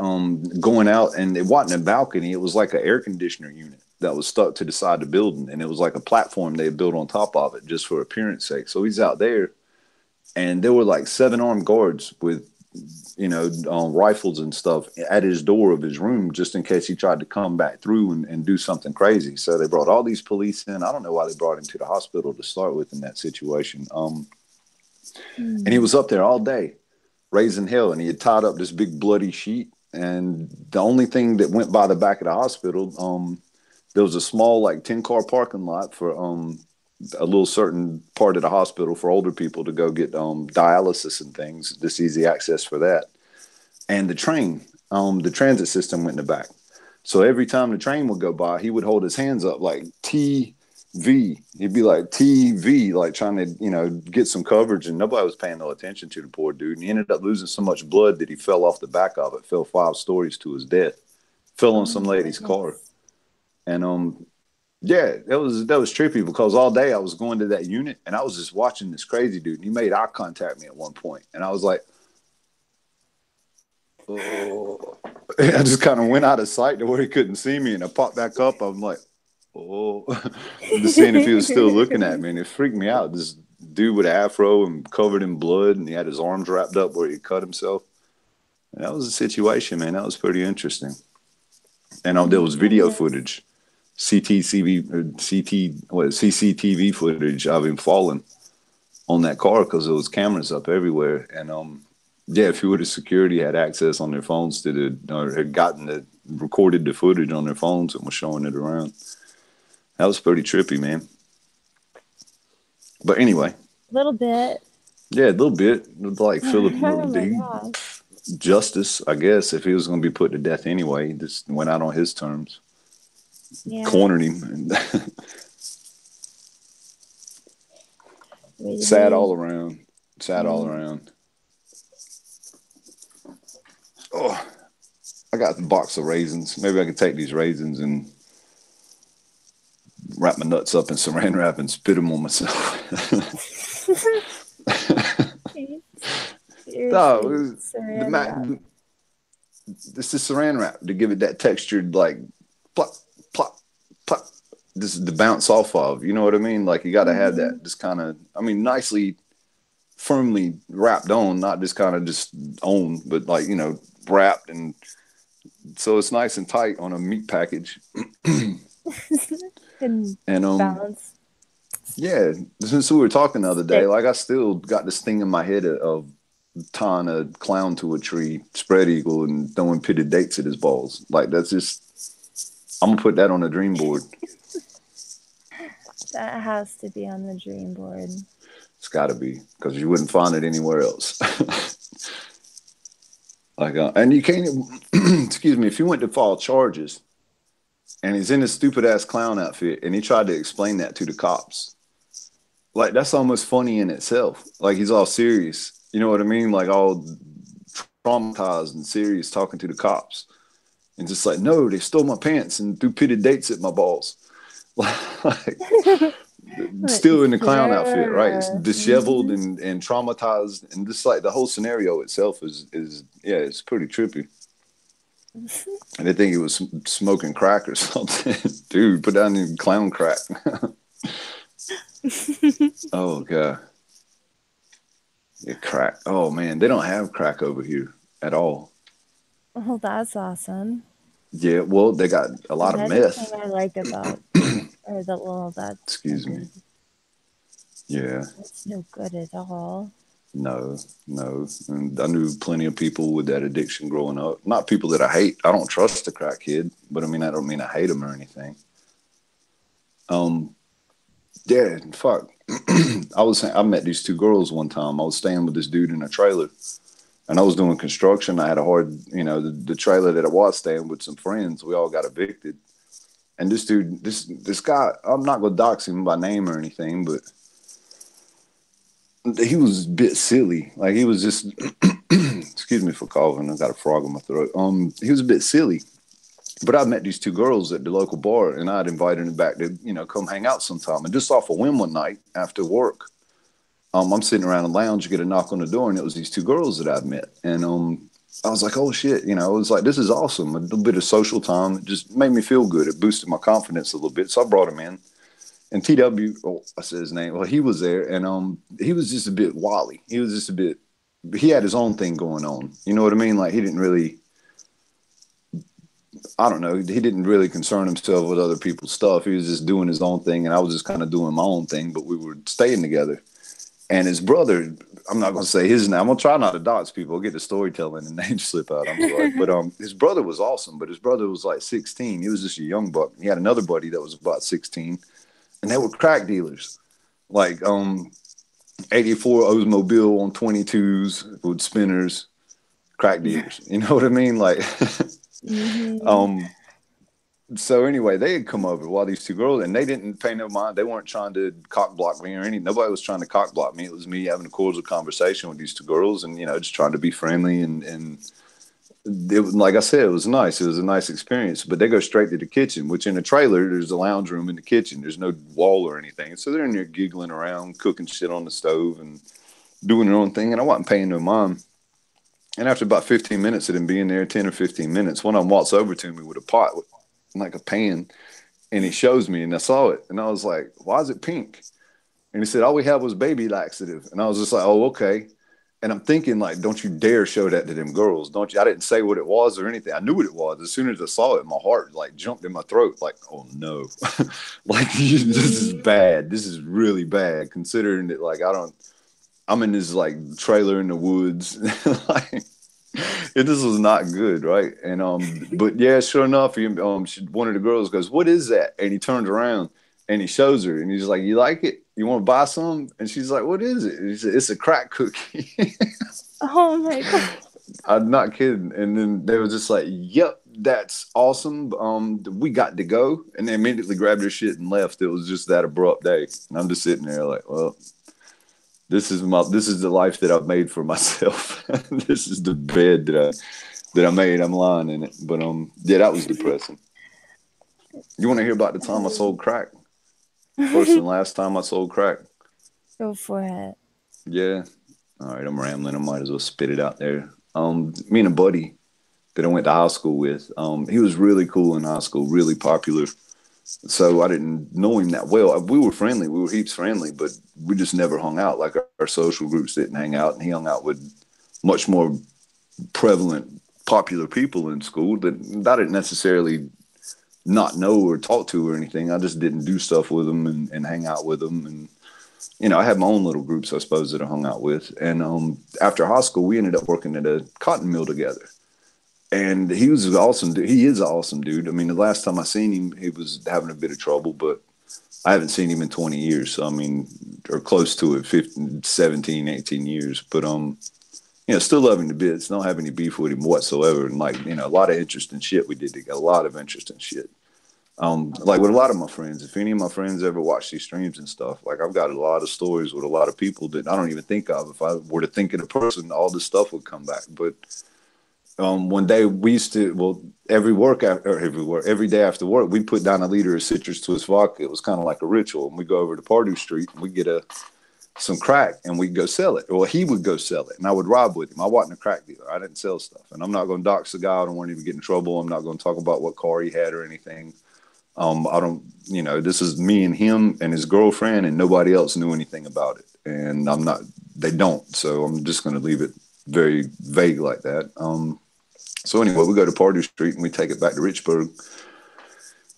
going out, and it wasn't a balcony. It was like an air conditioner unit that was stuck to the side of the building. And it was like a platform they had built on top of it just for appearance sake. So he's out there. And there were like 7 armed guards with rifles and stuff at his door of his room just in case he tried to come back through and do something crazy. So they brought all these police in. I don't know why they brought him to the hospital to start with in that situation. And he was up there all day raising hell, and he had tied up this big bloody sheet. And the only thing that went by the back of the hospital, there was a small 10-car parking lot for a little certain part of the hospital for older people to go get dialysis and things, just easy access for that. And the transit system went in the back. So every time the train would go by, he would hold his hands up like TV. He'd be like TV, like trying to, get some coverage, and nobody was paying no attention to the poor dude. And he ended up losing so much blood that he fell off the back of it, fell 5 stories to his death, fell on some lady's car. And yeah, that was trippy because all day I was going to that unit and I was just watching this crazy dude. And he made eye contact with me at one point, and I was like, oh. I just kind of went out of sight to where he couldn't see me, and I popped back up. I'm like, oh, just seeing if he was still looking at me, and it freaked me out. This dude with an afro and covered in blood, and he had his arms wrapped up where he cut himself. And that was a situation, man. That was pretty interesting. And there was video footage. CCTV footage of him falling on that car because there was cameras up everywhere. And yeah, if you would have security had access on their phones to or had recorded the footage on their phones and was showing it around. That was pretty trippy, man. But anyway, a little bit. Yeah, a little bit. Like Philip justice, I guess, if he was going to be put to death anyway, he just went out on his terms. Yeah. Cornered him. Sad all around. All around. Oh, I got a box of raisins. Maybe I could take these raisins and wrap my nuts up in saran wrap and spit them on myself. No, it's the saran wrap to give it that textured, like, plop, plop, plop. This is the bounce off of, you know what I mean? Like, you got to have that, just kind of, nicely, firmly wrapped on, not just kind of just on, but like, wrapped. And so it's nice and tight on a meat package. and balance. Yeah, since we were talking the other day, like, I still got this thing in my head of tying a clown to a tree, spread eagle, and throwing pitted dates at his balls. Like, that's just, I'm gonna put that on the dream board. That has to be on the dream board. It's got to be, because you wouldn't find it anywhere else. Like, and you can't. Excuse me. If you went to file charges, and he's in his stupid ass clown outfit, and he tried to explain that to the cops, like, that's almost funny in itself. Like, he's all serious. You know what I mean? Like, all traumatized and serious, talking to the cops, and just like, no, they stole my pants and threw pitted dates at my balls. Like, still in the clown outfit, right? It's disheveled and traumatized, and just like the whole scenario itself is it's pretty trippy. And they think he was smoking crack or something. Dude, put down the clown crack. Oh god. Yeah, crack. Oh man, they don't have crack over here at all. Oh, that's awesome. Yeah, well, they got a lot of meth. Everything I like about that. Excuse me. Yeah. It's no good at all. No. And I knew plenty of people with that addiction growing up. Not people that I hate. I don't trust the crack kid, but I don't mean I hate him or anything. Yeah, fuck. I met these 2 girls one time. I was staying with this dude in a trailer, and I was doing construction. I had a hard, the trailer that I was staying with some friends. We all got evicted. And this dude, this guy, I'm not going to dox him by name or anything, but he was a bit silly. Like, he was just, excuse me for coughing. I got a frog in my throat. He was a bit silly. But I met these 2 girls at the local bar, and I'd invited them back to, come hang out sometime. And just off a whim one night after work, I'm sitting around the lounge, get a knock on the door, and it was these 2 girls that I'd met. And I was like, oh shit, it was like, this is awesome. A little bit of social time. It just made me feel good. It boosted my confidence a little bit. So I brought him in. And TW, I said his name. Well, he was there, and he was just a bit wily. He was just a bit he had his own thing going on. You know what I mean? Like he didn't really, I don't know, he didn't really concern himself with other people's stuff. He was just doing his own thing, and I was just kind of doing my own thing. But we were staying together. And his brother, I'm not gonna say his name. I'm gonna try not to dox people. I'll get the storytelling and name slip out. I'm sorry, but his brother was awesome. But his brother was like 16. He was just a young buck. He had another buddy that was about 16, and they were crack dealers. Like 84 Oldsmobile on 22s with spinners, crack dealers. You know what I mean? Like, um, so anyway, they had come over while these two girls, and they didn't pay no mind. They weren't trying to cock block me or anything. Nobody was trying to cock block me. It was me having a cordial conversation with these two girls, and just trying to be friendly. And it was, like I said, it was nice. It was a nice experience. But they go straight to the kitchen, which in a trailer, there's a lounge room in the kitchen. There's no wall or anything, so they're in there giggling around, cooking shit on the stove, and doing their own thing. And I wasn't paying no mind. And after about 15 minutes of them being there, 10 or 15 minutes, one of them walks over to me with a pot, like a pan, and he shows me, and I saw it, and I was like, "Why is it pink?" And he said, "All we had was baby laxative," and I was just like, "Oh, okay." And I'm thinking, like, don't you dare show that to them girls, don't you? I didn't say what it was or anything. I knew what it was. As soon as I saw it, my heart like jumped in my throat, like, "Oh no, like this is bad. This is really bad." Considering that, like, I'm in this like trailer in the woods, like. This was not good, right? And but yeah, sure enough, one of the girls goes, "What is that?" And he turns around and he shows her, and he's like, "You like it? You want to buy some?" And she's like, "What is it?" And he said, "It's a crack cookie." Oh my god. I'm not kidding. And then they were just like, "Yep, that's awesome. We got to go," and they immediately grabbed their shit and left. It was just that abrupt day, and I'm just sitting there like, well. This is the life that I've made for myself. This is the bed that I made. I'm lying in it. But yeah, that was depressing. You want to hear about the time I sold crack? First and last time I sold crack. Go for it. Yeah. All right, I'm rambling. I might as well spit it out there. Me and a buddy that I went to high school with. He was really cool in high school, really popular. So I didn't know him that well. We were friendly. We were heaps friendly, but we just never hung out. Like our social groups didn't hang out, and he hung out with much more prevalent, popular people in school that I didn't necessarily not know or talk to or anything. I just didn't do stuff with them and hang out with them. And, I had my own little groups, I suppose, that I hung out with. And after high school, we ended up working at a cotton mill together. And he was awesome. He is an awesome dude. I mean, the last time I seen him, he was having a bit of trouble, but I haven't seen him in 20 years. So, I mean, or close to it, 15, 17, 18 years. But, still love him to bits. Don't have any beef with him whatsoever. And like, a lot of interesting shit we did. A lot of interesting shit. Like with a lot of my friends, if any of my friends ever watch these streams and stuff, like I've got a lot of stories with a lot of people that I don't even think of. If I were to think of the person, all this stuff would come back. But one day we used to, every day after work, we'd put down a liter of citrus twist vodka. It was kind of like a ritual. And we go over to Pardue Street and we get some crack and we'd go sell it. Or he would go sell it and I would rob with him. I wasn't a crack dealer. I didn't sell stuff. And I'm not going to dox the guy. I don't want him to get in trouble. I'm not going to talk about what car he had or anything. I don't, this is me and him and his girlfriend, and nobody else knew anything about it. And they don't. So I'm just going to leave it very vague like that. So anyway, we go to Pardue Street and we take it back to Richburg,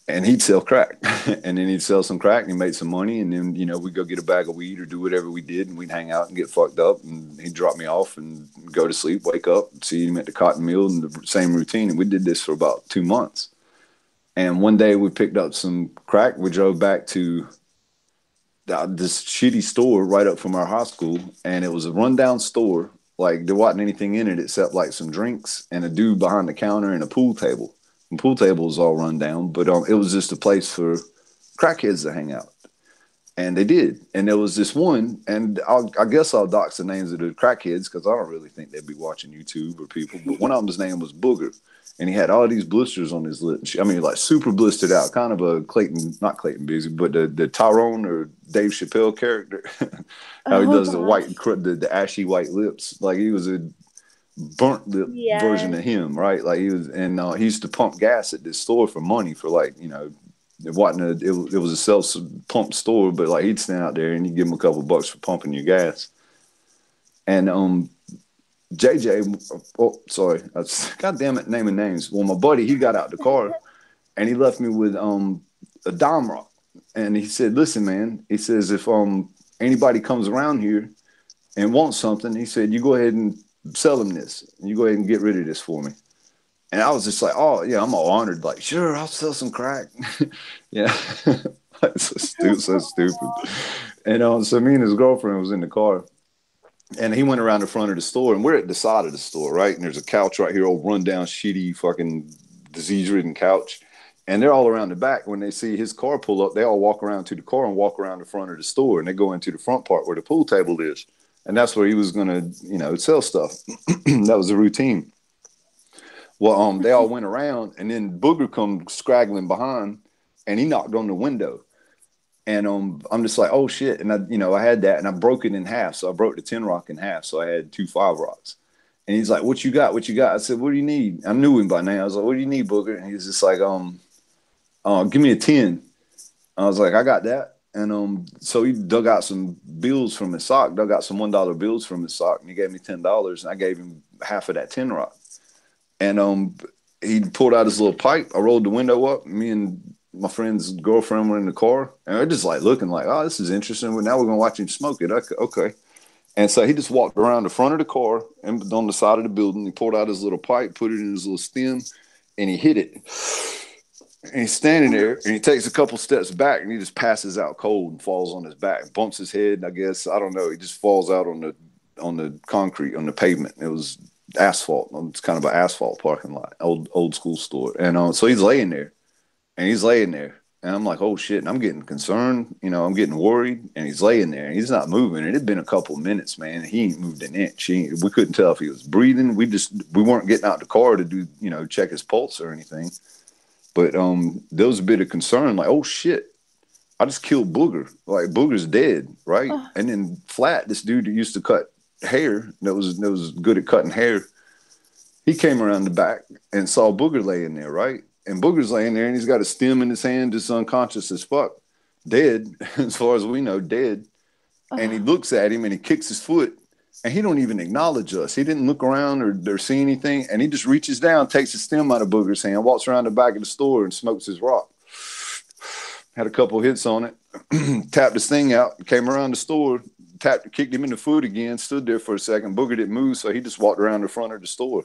and he'd sell crack, and then he'd sell some crack and he made some money, and then we'd go get a bag of weed or do whatever we did, and we'd hang out and get fucked up, and he'd drop me off and go to sleep, wake up, see him at the cotton mill, and the same routine. And we did this for about 2 months. And one day we picked up some crack. We drove back to this shitty store right up from our high school, and it was a rundown store. Like there wasn't anything in it except like some drinks and a dude behind the counter and a pool table. The pool table was all run down, but it was just a place for crackheads to hang out. And they did. And there was this one, and I guess I'll dox the names of the crackheads because I don't really think they'd be watching YouTube or people. But one of them's name was Booger. And he had all these blisters on his lips. I mean, like super blistered out, kind of a not Clayton Bigsby, but the Tyrone or Dave Chappelle character. How he does the ashy white lips. Like he was a burnt lip version of him, right? Like he was, and he used to pump gas at this store for money for like, it wasn't it was a self pump store, but like he'd stand out there and you'd give him a couple bucks for pumping your gas. And JJ, oh, sorry. God damn it, naming names. Well, my buddy, he got out the car and he left me with a dime rock. And he said, listen, man, he says, if anybody comes around here and wants something, he said, you go ahead and sell him this. You go ahead and get rid of this for me. And I was just like, oh, yeah, I'm all honored. Like, sure, I'll sell some crack. Yeah. So stupid. And so me and his girlfriend was in the car. And he went around the front of the store, and we're at the side of the store, right? And there's a couch right here, old rundown, shitty, fucking disease-ridden couch. And they're all around the back. When they see his car pull up, they all walk around to the car and walk around the front of the store. And they go into the front part where the pool table is. And that's where he was going to, sell stuff. That was the routine. Well, they all went around, and then Booger come scraggling behind, and he knocked on the window. And I'm just like, oh shit! And I had that, and I broke it in half. So I broke the 10 rock in half. So I had 2 5 rocks. And he's like, "What you got? What you got?" I said, "What do you need?" I knew him by name. I was like, "What do you need, Booger?" And he's just like, give me a 10." I was like, "I got that." And so he dug out some bills from his sock, dug out some $1 bills from his sock, and he gave me $10, and I gave him half of that 10 rock. And he pulled out his little pipe. I rolled the window up. Me and my friend's girlfriend were in the car, and they're just like looking like, oh, this is interesting. Well, now we're gonna watch him smoke it. Okay. And so he just walked around the front of the car and on the side of the building. He pulled out his little pipe, put it in his little stem, and he hit it. And he's standing there, and he takes a couple steps back, and he just passes out cold and falls on his back, bumps his head. I guess I don't know. He just falls out on the concrete, on the pavement. It was asphalt. It's kind of an asphalt parking lot, old school store. And so he's laying there. And I'm like, oh shit. And I'm getting concerned. I'm getting worried. And he's laying there and he's not moving. And it'd been a couple of minutes, man. He ain't moved an inch. We couldn't tell if he was breathing. We weren't getting out the car to do, check his pulse or anything. But there was a bit of concern, like, oh shit, I just killed Booger. Like Booger's dead, right? Oh. And then Flat, this dude who used to cut hair, that was good at cutting hair, he came around the back and saw Booger laying there, right? And Booger's laying there, and he's got a stem in his hand, just unconscious as fuck, dead, as far as we know, dead. And he looks at him, and he kicks his foot, and he don't even acknowledge us. He didn't look around or see anything, and he just reaches down, takes the stem out of Booger's hand, walks around the back of the store, and smokes his rock. Had a couple hits on it, tapped his thing out, came around the store, kicked him in the foot again, stood there for a second. Booger didn't move, so he just walked around the front of the store.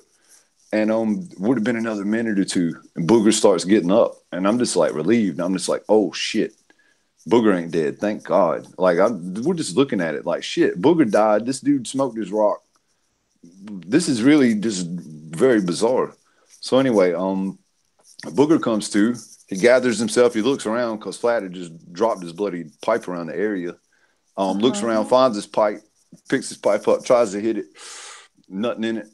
And would have been another minute or two, and Booger starts getting up, and I'm just like relieved. I'm just like, oh shit, Booger ain't dead, thank God. Like we're just looking at it like shit. Booger died. This dude smoked his rock. This is really just very bizarre. So anyway, Booger comes to. He gathers himself. He looks around because Flat had just dropped his bloody pipe around the area. Looks around, finds his pipe, picks his pipe up, tries to hit it. Nothing in it.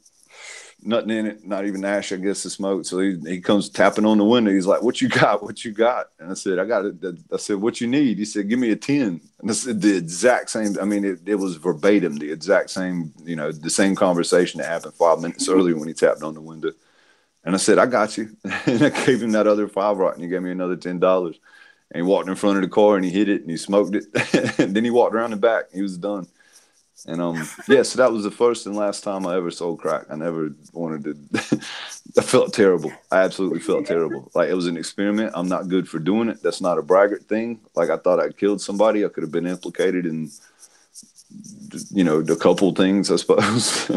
Not even ash, I guess, to smoke. So he comes tapping on the window. He's like, "What you got? What you got?" And I said, "I got it." I said, "What you need?" He said, "Give me a 10." And I said, the exact same. I mean, it was verbatim, the exact same. The same conversation that happened 5 minutes earlier when he tapped on the window. And I said, "I got you." And I gave him that other 5 rock, and he gave me another $10. And he walked in front of the car and he hit it and he smoked it. And then he walked around the back. He was done. And so that was the first and last time I ever sold crack. I never wanted to. I felt terrible. I absolutely felt terrible. Like it was an experiment. I'm not good for doing it. That's not a braggart thing. Like I thought I'd killed somebody. I could have been implicated in, a couple things, I suppose.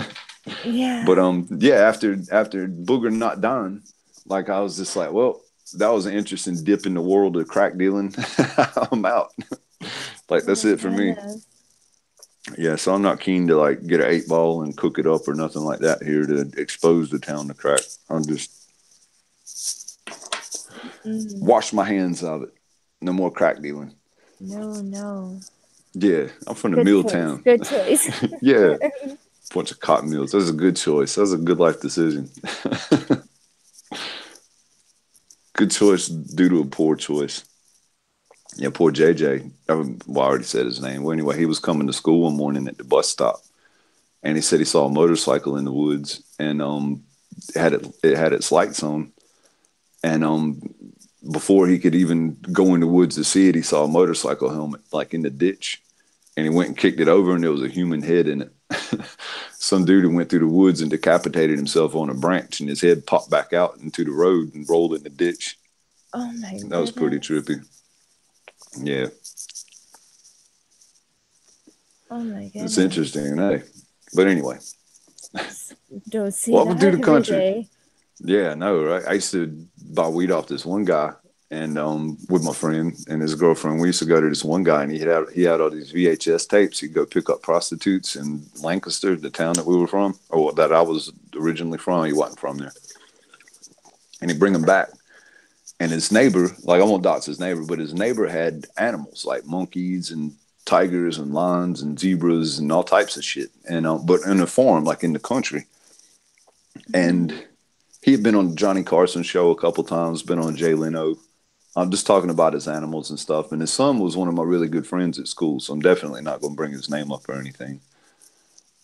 Yeah. But after Booger not dying, like I was just like, well, that was an interesting dip in the world of crack dealing. I'm out. Like that's it for me. Yeah, so I'm not keen to like get an 8-ball and cook it up or nothing like that here to expose the town to crack. I'm just wash my hands of it. No more crack dealing. No. Yeah, I'm from the mill town. Good choice. Yeah, bunch of cotton mills. That's a good choice. That's a good life decision. Good choice due to a poor choice. Yeah, poor JJ. I already said his name. Well, anyway, he was coming to school one morning at the bus stop, and he said he saw a motorcycle in the woods, and it had its lights on, and before he could even go in the woods to see it, he saw a motorcycle helmet like in the ditch, and he went and kicked it over, and there was a human head in it. some dude who went through the woods and decapitated himself on a branch, and his head popped back out into the road and rolled in the ditch. Oh my That was pretty goodness. trippy. Yeah. Oh my It's goodness. interesting, eh? But anyway, Don't see welcome to that the every country. day. Yeah, I know, right? I used to buy weed off this one guy, and with my friend and his girlfriend, we used to go to this one guy, and he had all these VHS tapes. He'd go pick up prostitutes in Lancaster, the town that we were from, or that I was originally from. He wasn't from there, and he'd bring them back. And his neighbor, like I won't dox his neighbor, but his neighbor had animals like monkeys and tigers and lions and zebras and all types of shit, and but in a farm, like in the country, and Mm-hmm. he had been on the Johnny Carson show a couple times, been on Jay Leno. I'm just talking about his animals and stuff. And his son was one of my really good friends at school, so I'm definitely not going to bring his name up or anything.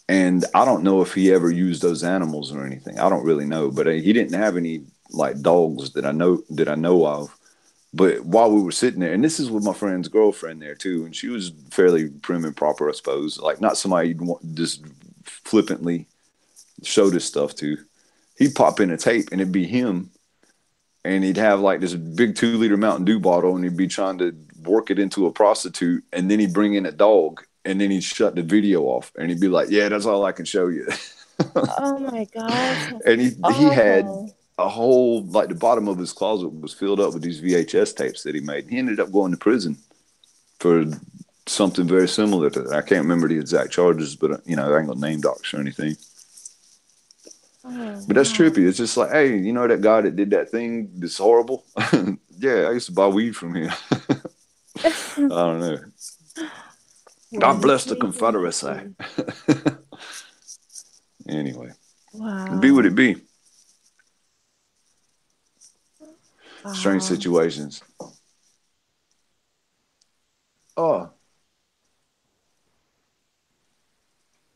And I don't know if he ever used those animals or anything. I don't really know, but he didn't have any like dogs that I know of. But while we were sitting there, and this is with my friend's girlfriend there too, and she was fairly prim and proper, I suppose. Like not somebody you'd want just flippantly show this stuff to. He'd pop in a tape, and it'd be him, and he'd have like this big 2 liter Mountain Dew bottle, and he'd be trying to work it into a prostitute, and then he'd bring in a dog, and then he'd shut the video off, and he'd be like, "Yeah, that's all I can show you." Oh my gosh, that's And he had awful. a whole like the bottom of his closet was filled up with these VHS tapes that he made. He ended up going to prison for something very similar to that. I can't remember the exact charges, but I ain't gonna name docs or anything. Oh But that's wow. trippy. It's just like, hey, you know that guy that did that thing that's horrible? Yeah, I used to buy weed from him. I don't know. What God a bless the crazy Confederacy. history. Anyway, be what Wow. it be. Strange Wow. situations. Oh,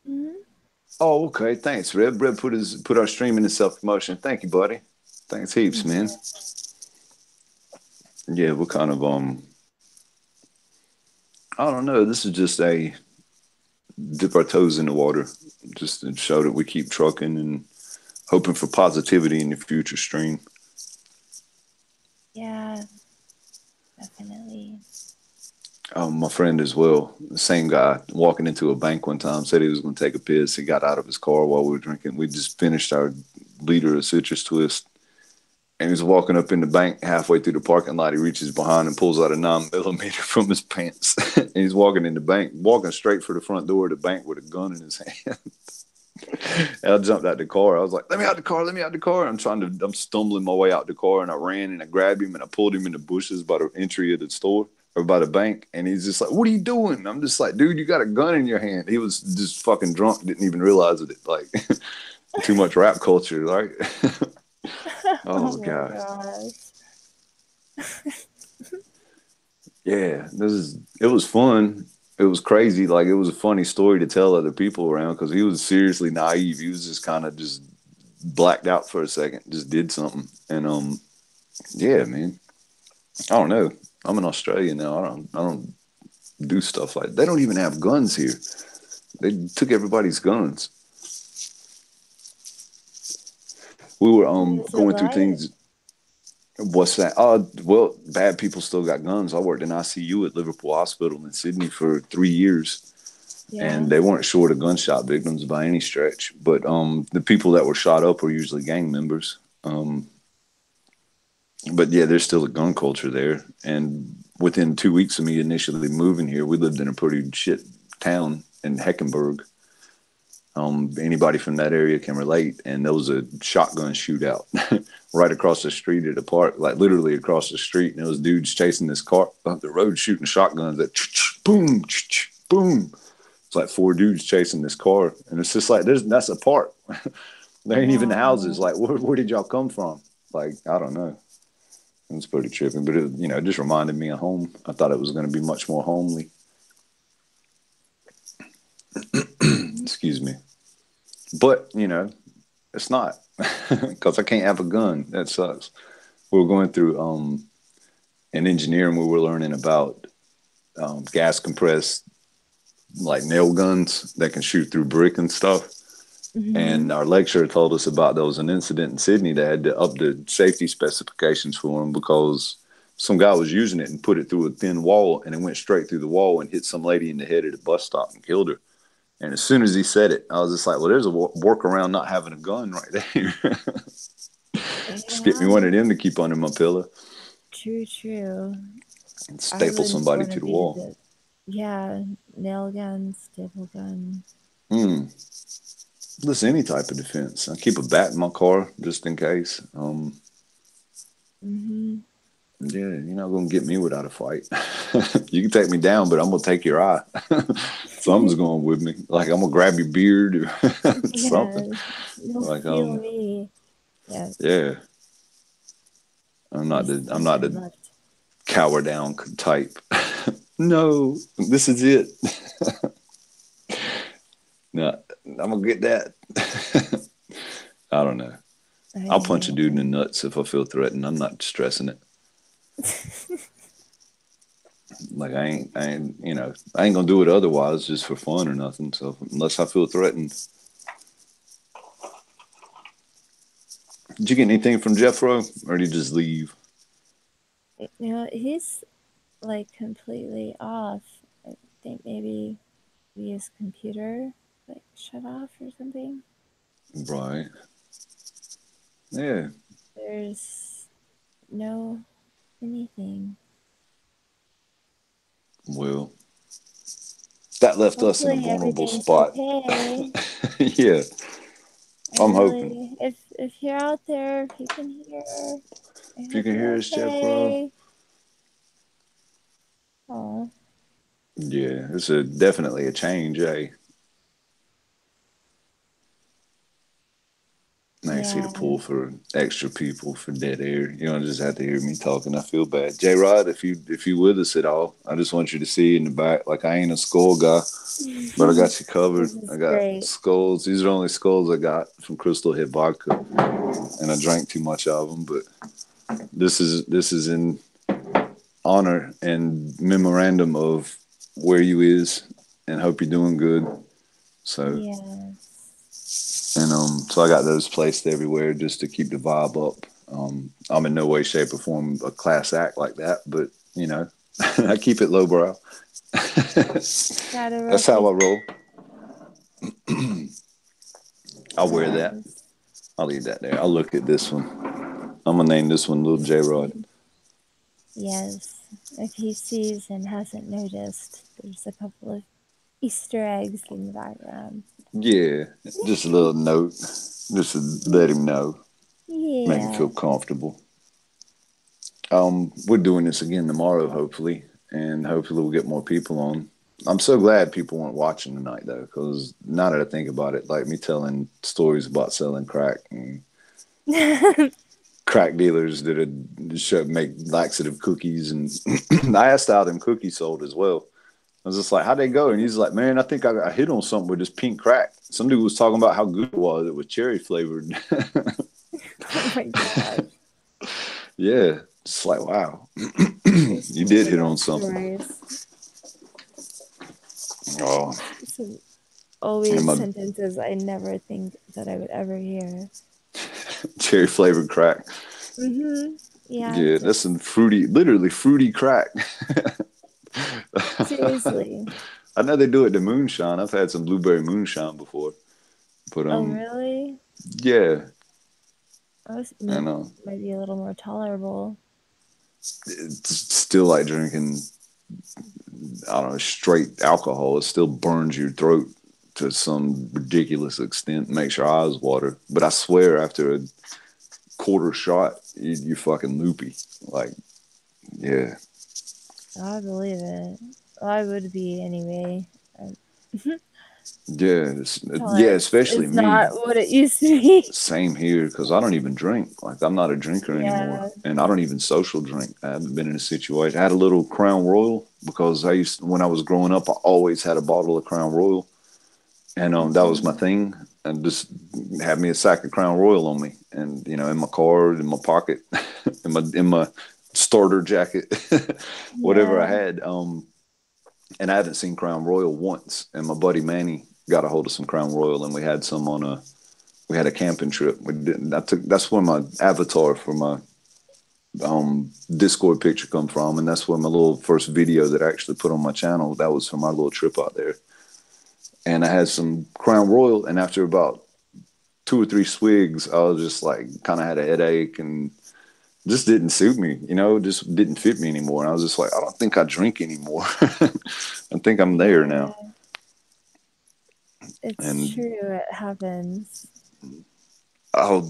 Mhm. oh, okay. Thanks, Red. Red put our stream into self promotion. Thank you, buddy. Thanks heaps, man. Yeah. Yeah, we're kind of I don't know. This is just a dip our toes in the water, just to show that we keep trucking and hoping for positivity in the future stream. Yeah, definitely. My friend as well, the same guy, walking into a bank one time, said he was going to take a piss. He got out of his car while we were drinking. We just finished our liter of citrus twist, and he's walking up in the bank. Halfway through the parking lot, he reaches behind and pulls out a 9 millimeter from his pants. And he's walking in the bank, walking straight for the front door of the bank with a gun in his hand. And I jumped out the car. I was like, "Let me out the car! Let me out the car!" I'm stumbling my way out the car, and I ran and I grabbed him and I pulled him in the bushes by the entry of the store or by the bank. And he's just like, "What are you doing?" I'm just like, "Dude, you got a gun in your hand." He was just fucking drunk, didn't even realize it. Like too much rap culture, right? Oh Oh my gosh, gosh. yeah. It was fun. It was crazy. Like it was a funny story to tell other people around because he was seriously naive. He was just kind of just blacked out for a second, just did something, and yeah, man. I don't know. I'm in Australia now. I don't do stuff like they don't even have guns here. They took everybody's guns. We were Is it going through right? things. What's that? Well, bad people still got guns. I worked in ICU at Liverpool Hospital in Sydney for 3 years, and they Yes. weren't short of gunshot victims by any stretch. But the people that were shot up were usually gang members. But yeah, there's still a gun culture there. And within 2 weeks of me initially moving here, we lived in a pretty shit town in Heckenberg. Anybody from that area can relate. And there was a shotgun shootout right across the street at a park, like literally across the street. And there was dudes chasing this car up the road shooting shotguns at boom, boom. It's like four dudes chasing this car. And it's just like, that's a park. There ain't even houses. Wow. Like, where did y'all come from? Like, I don't know. It was pretty tripping, but it just reminded me of home. I thought it was going to be much more homely. Mhm. Excuse me, but it's not because I can't have a gun. That sucks. We were going through in engineering. We were learning about gas compressed like nail guns that can shoot through brick and stuff. And Mm-hmm. our lecturer told us about there was an incident in Sydney that had to up the safety specifications for him because some guy was using it and put it through a thin wall, and it went straight through the wall and hit some lady in the head at a bus stop and killed her. And as soon as he said it, I was just like, well, there's a workaround not having a gun right there. Just get me Yeah, one of them to keep under my pillow true. and I staple wouldn't somebody want to to the be wall. the, yeah, nail gun, staple gun. Hmm. Listen, any type of defense. I keep a bat in my car just in case. Mm-hmm. Yeah, you're not gonna get me without a fight. You can take me down, but I'm gonna take your eye. Something's going with me. Like I'm gonna grab your beard or something. Yeah, you'll Like feel me. Yeah, yeah. there's I'm not something the left. cower down type. No, this is it. No, I'm gonna get that. I don't know. I I'll punch a dude in the know. nuts if I feel threatened. I'm not stressing it. Like I ain't gonna do it otherwise, just for fun or nothing. So unless I feel threatened, did you get anything from Jeffro, or did you just leave? He's like completely off. I think maybe his computer like shut off or something. Right. Yeah. There's no anything. Well, that left us in a Hopefully vulnerable everything's spot. okay. Yeah, I I'm hoping. really, if you're out there, if you can hear, I If you hope can hear you're us, Jeffro. okay. Oh, Yeah, it's a definitely a change, eh? Nice here to yeah. pull for extra people for dead air. You don't just have to hear me talking. I feel bad. J Rod, if you with us at all, I just want you to see in the back. Like I ain't a skull guy, but I got you covered. This I is got great. skulls. These are the only skulls I got from Crystal Head Vodka, and I drank too much of them. But this is in honor and memorandum of where you is, and hope you're doing good. So Yes. and so I got those placed everywhere just to keep the vibe up. I'm in no way, shape, or form a class act like that, but you know, I keep it lowbrow. Gotta That's how I represent. roll. I'll wear that. Yes. I'll leave that there. I'll look at this one. I'm gonna name this one Little J Rod. Yes. If he sees and hasn't noticed, there's a couple of Easter eggs in the background. Yeah, just a little note, just to let him know, make him feel Yeah. comfortable. We're doing this again tomorrow, hopefully, and hopefully we'll get more people on. I'm so glad people weren't watching tonight, though, because now that I think about it, like me telling stories about selling crack and crack dealers that make laxative cookies, and I asked how them cookies sold as well. I was just like, how'd they go? And he's like, man, I think I hit on something with this pink crack. Some dude was talking about how good it was. It was cherry flavored. Oh my gosh. Yeah, just like, wow, Those you are did the hit on best something. stories. Oh, Some and always my sentences I never think that I would ever hear. cherry flavored crack. Mm-hmm. Yeah, Yeah, that's some just fruity, literally fruity crack. seriously. I know they do it to moonshine. I've had some blueberry moonshine before, but Oh, really? yeah, I was I might, know. might be a little more tolerable. It's still like drinking, I don't know, straight alcohol. It still burns your throat to some ridiculous extent, makes your eyes water. But I swear, after a quarter shot, you're fucking loopy. Like, yeah, I believe it. Well, I would be anyway. Um, yeah, yeah. Tolerance Especially is me. not what it used to be. Same here because I don't even drink. Like I'm not a drinker anymore, Yeah. and I don't even social drink. I haven't been in a situation. I had a little Crown Royal because when I was growing up, I always had a bottle of Crown Royal, and that was my Mhm. thing. And just had me a sack of Crown Royal on me, and in my car, in my pocket, in my starter jacket, whatever I Yeah. had. And I haven't seen Crown Royal once. And my buddy Manny got a hold of some Crown Royal, and we had some on a we had a camping trip. We didn't. That's where my avatar for my Discord picture come from, and that's where my little first video that I actually put on my channel. That was from my little trip out there. And I had some Crown Royal, and after about 2 or 3 swigs, I was just like, kind of had a headache and just didn't suit me, just didn't fit me anymore. And I was just like, I don't think I drink anymore. I think I'm there now. It's true. It happens. I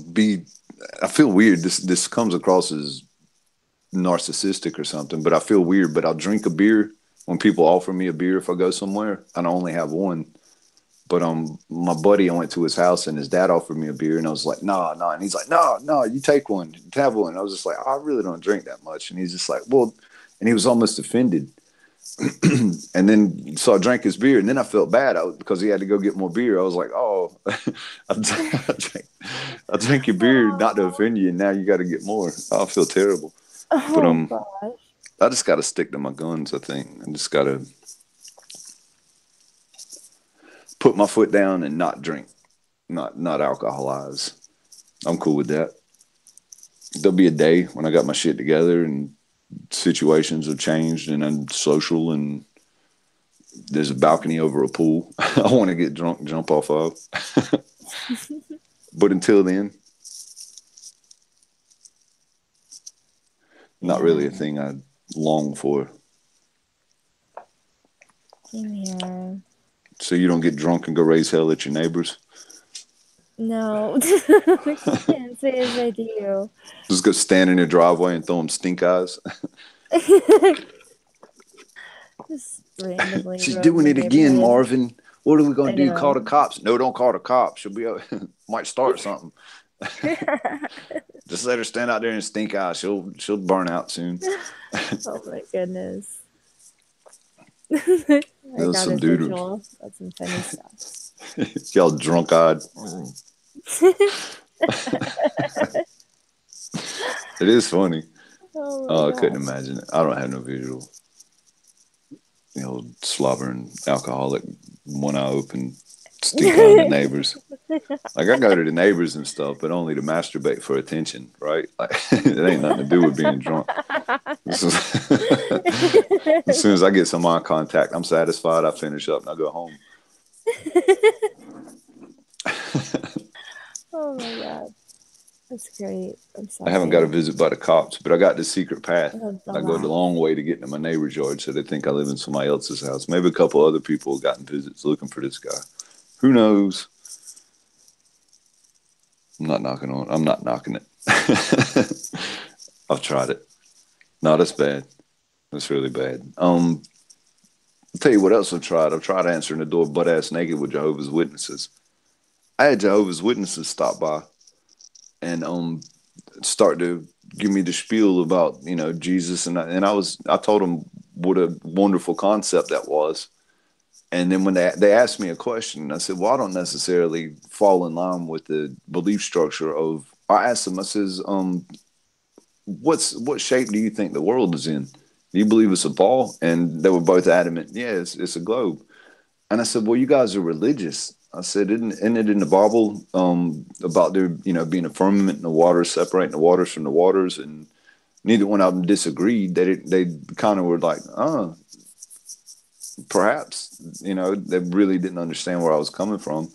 feel weird. This comes across as narcissistic or something, but I feel weird. But I'll drink a beer when people offer me a beer if I go somewhere, and I only have one. But my buddy, I went to his house and his dad offered me a beer, and I was like, no, and he's like, no, you take one, have one. And I was just like, I really don't drink that much, and he's just like, well, and he was almost offended. And then so I drank his beer, and then I felt bad because he had to go get more beer. I was like, oh, I drank your beer not to offend you, and now you got to get more. I feel terrible. But Gosh. I just got to stick to my guns. I think I just got to put my foot down and not drink, not alcoholize. I'm cool with that. There'll be a day when I got my shit together and situations have changed and I'm social and there's a balcony over a pool I want to get drunk and jump off of. But until then, not really a thing I long for. Same here. So you don't get drunk and go raise hell at your neighbors? No. I can't say as I do. Just go stand in your driveway and throw them stink eyes? Just randomly. She's doing it again, Marvin. What are we going to do? Call the cops? No, don't call the cops. She'll be might start something. Just let her stand out there and stink eye. She'll burn out soon. Oh my goodness. That was some dude. That's some funny stuff. Y'all drunk eyed. It is funny. Oh, I couldn't imagine it. I don't have no visual. Slobbering alcoholic, one eye open, stink on the neighbors. Like I go to the neighbors and stuff, but only to masturbate for attention, right? Like it ain't nothing to do with being drunk. As soon as I get some eye contact, I'm satisfied. I finish up and I go home. Oh my god. That's great. I'm sorry. I haven't got a visit by the cops, but I got this secret path. I go the lot. long way to get into my neighbor's yard, so they think I live in somebody else's house. Maybe a couple other people have gotten visits looking for this guy. Who knows? I'm not knocking it. I've tried it. No, that's bad. That's really bad. I'll tell you what else I've tried. I've tried answering the door butt ass naked with Jehovah's Witnesses. I had Jehovah's Witnesses stop by and start to give me the spiel about Jesus, and I told them what a wonderful concept that was. And then when they asked me a question, I said, well, I don't necessarily fall in line with the belief structure of. I asked them, I says, what shape do you think the world is in? Do you believe it's a ball? And they were both adamant, yeah, it's a globe. And I said, well, you guys are religious. I said, isn't it in the Bible about there, being a firmament in the waters, separating the waters from the waters? And neither one of them disagreed. They kind of were like, perhaps, they really didn't understand where I was coming from.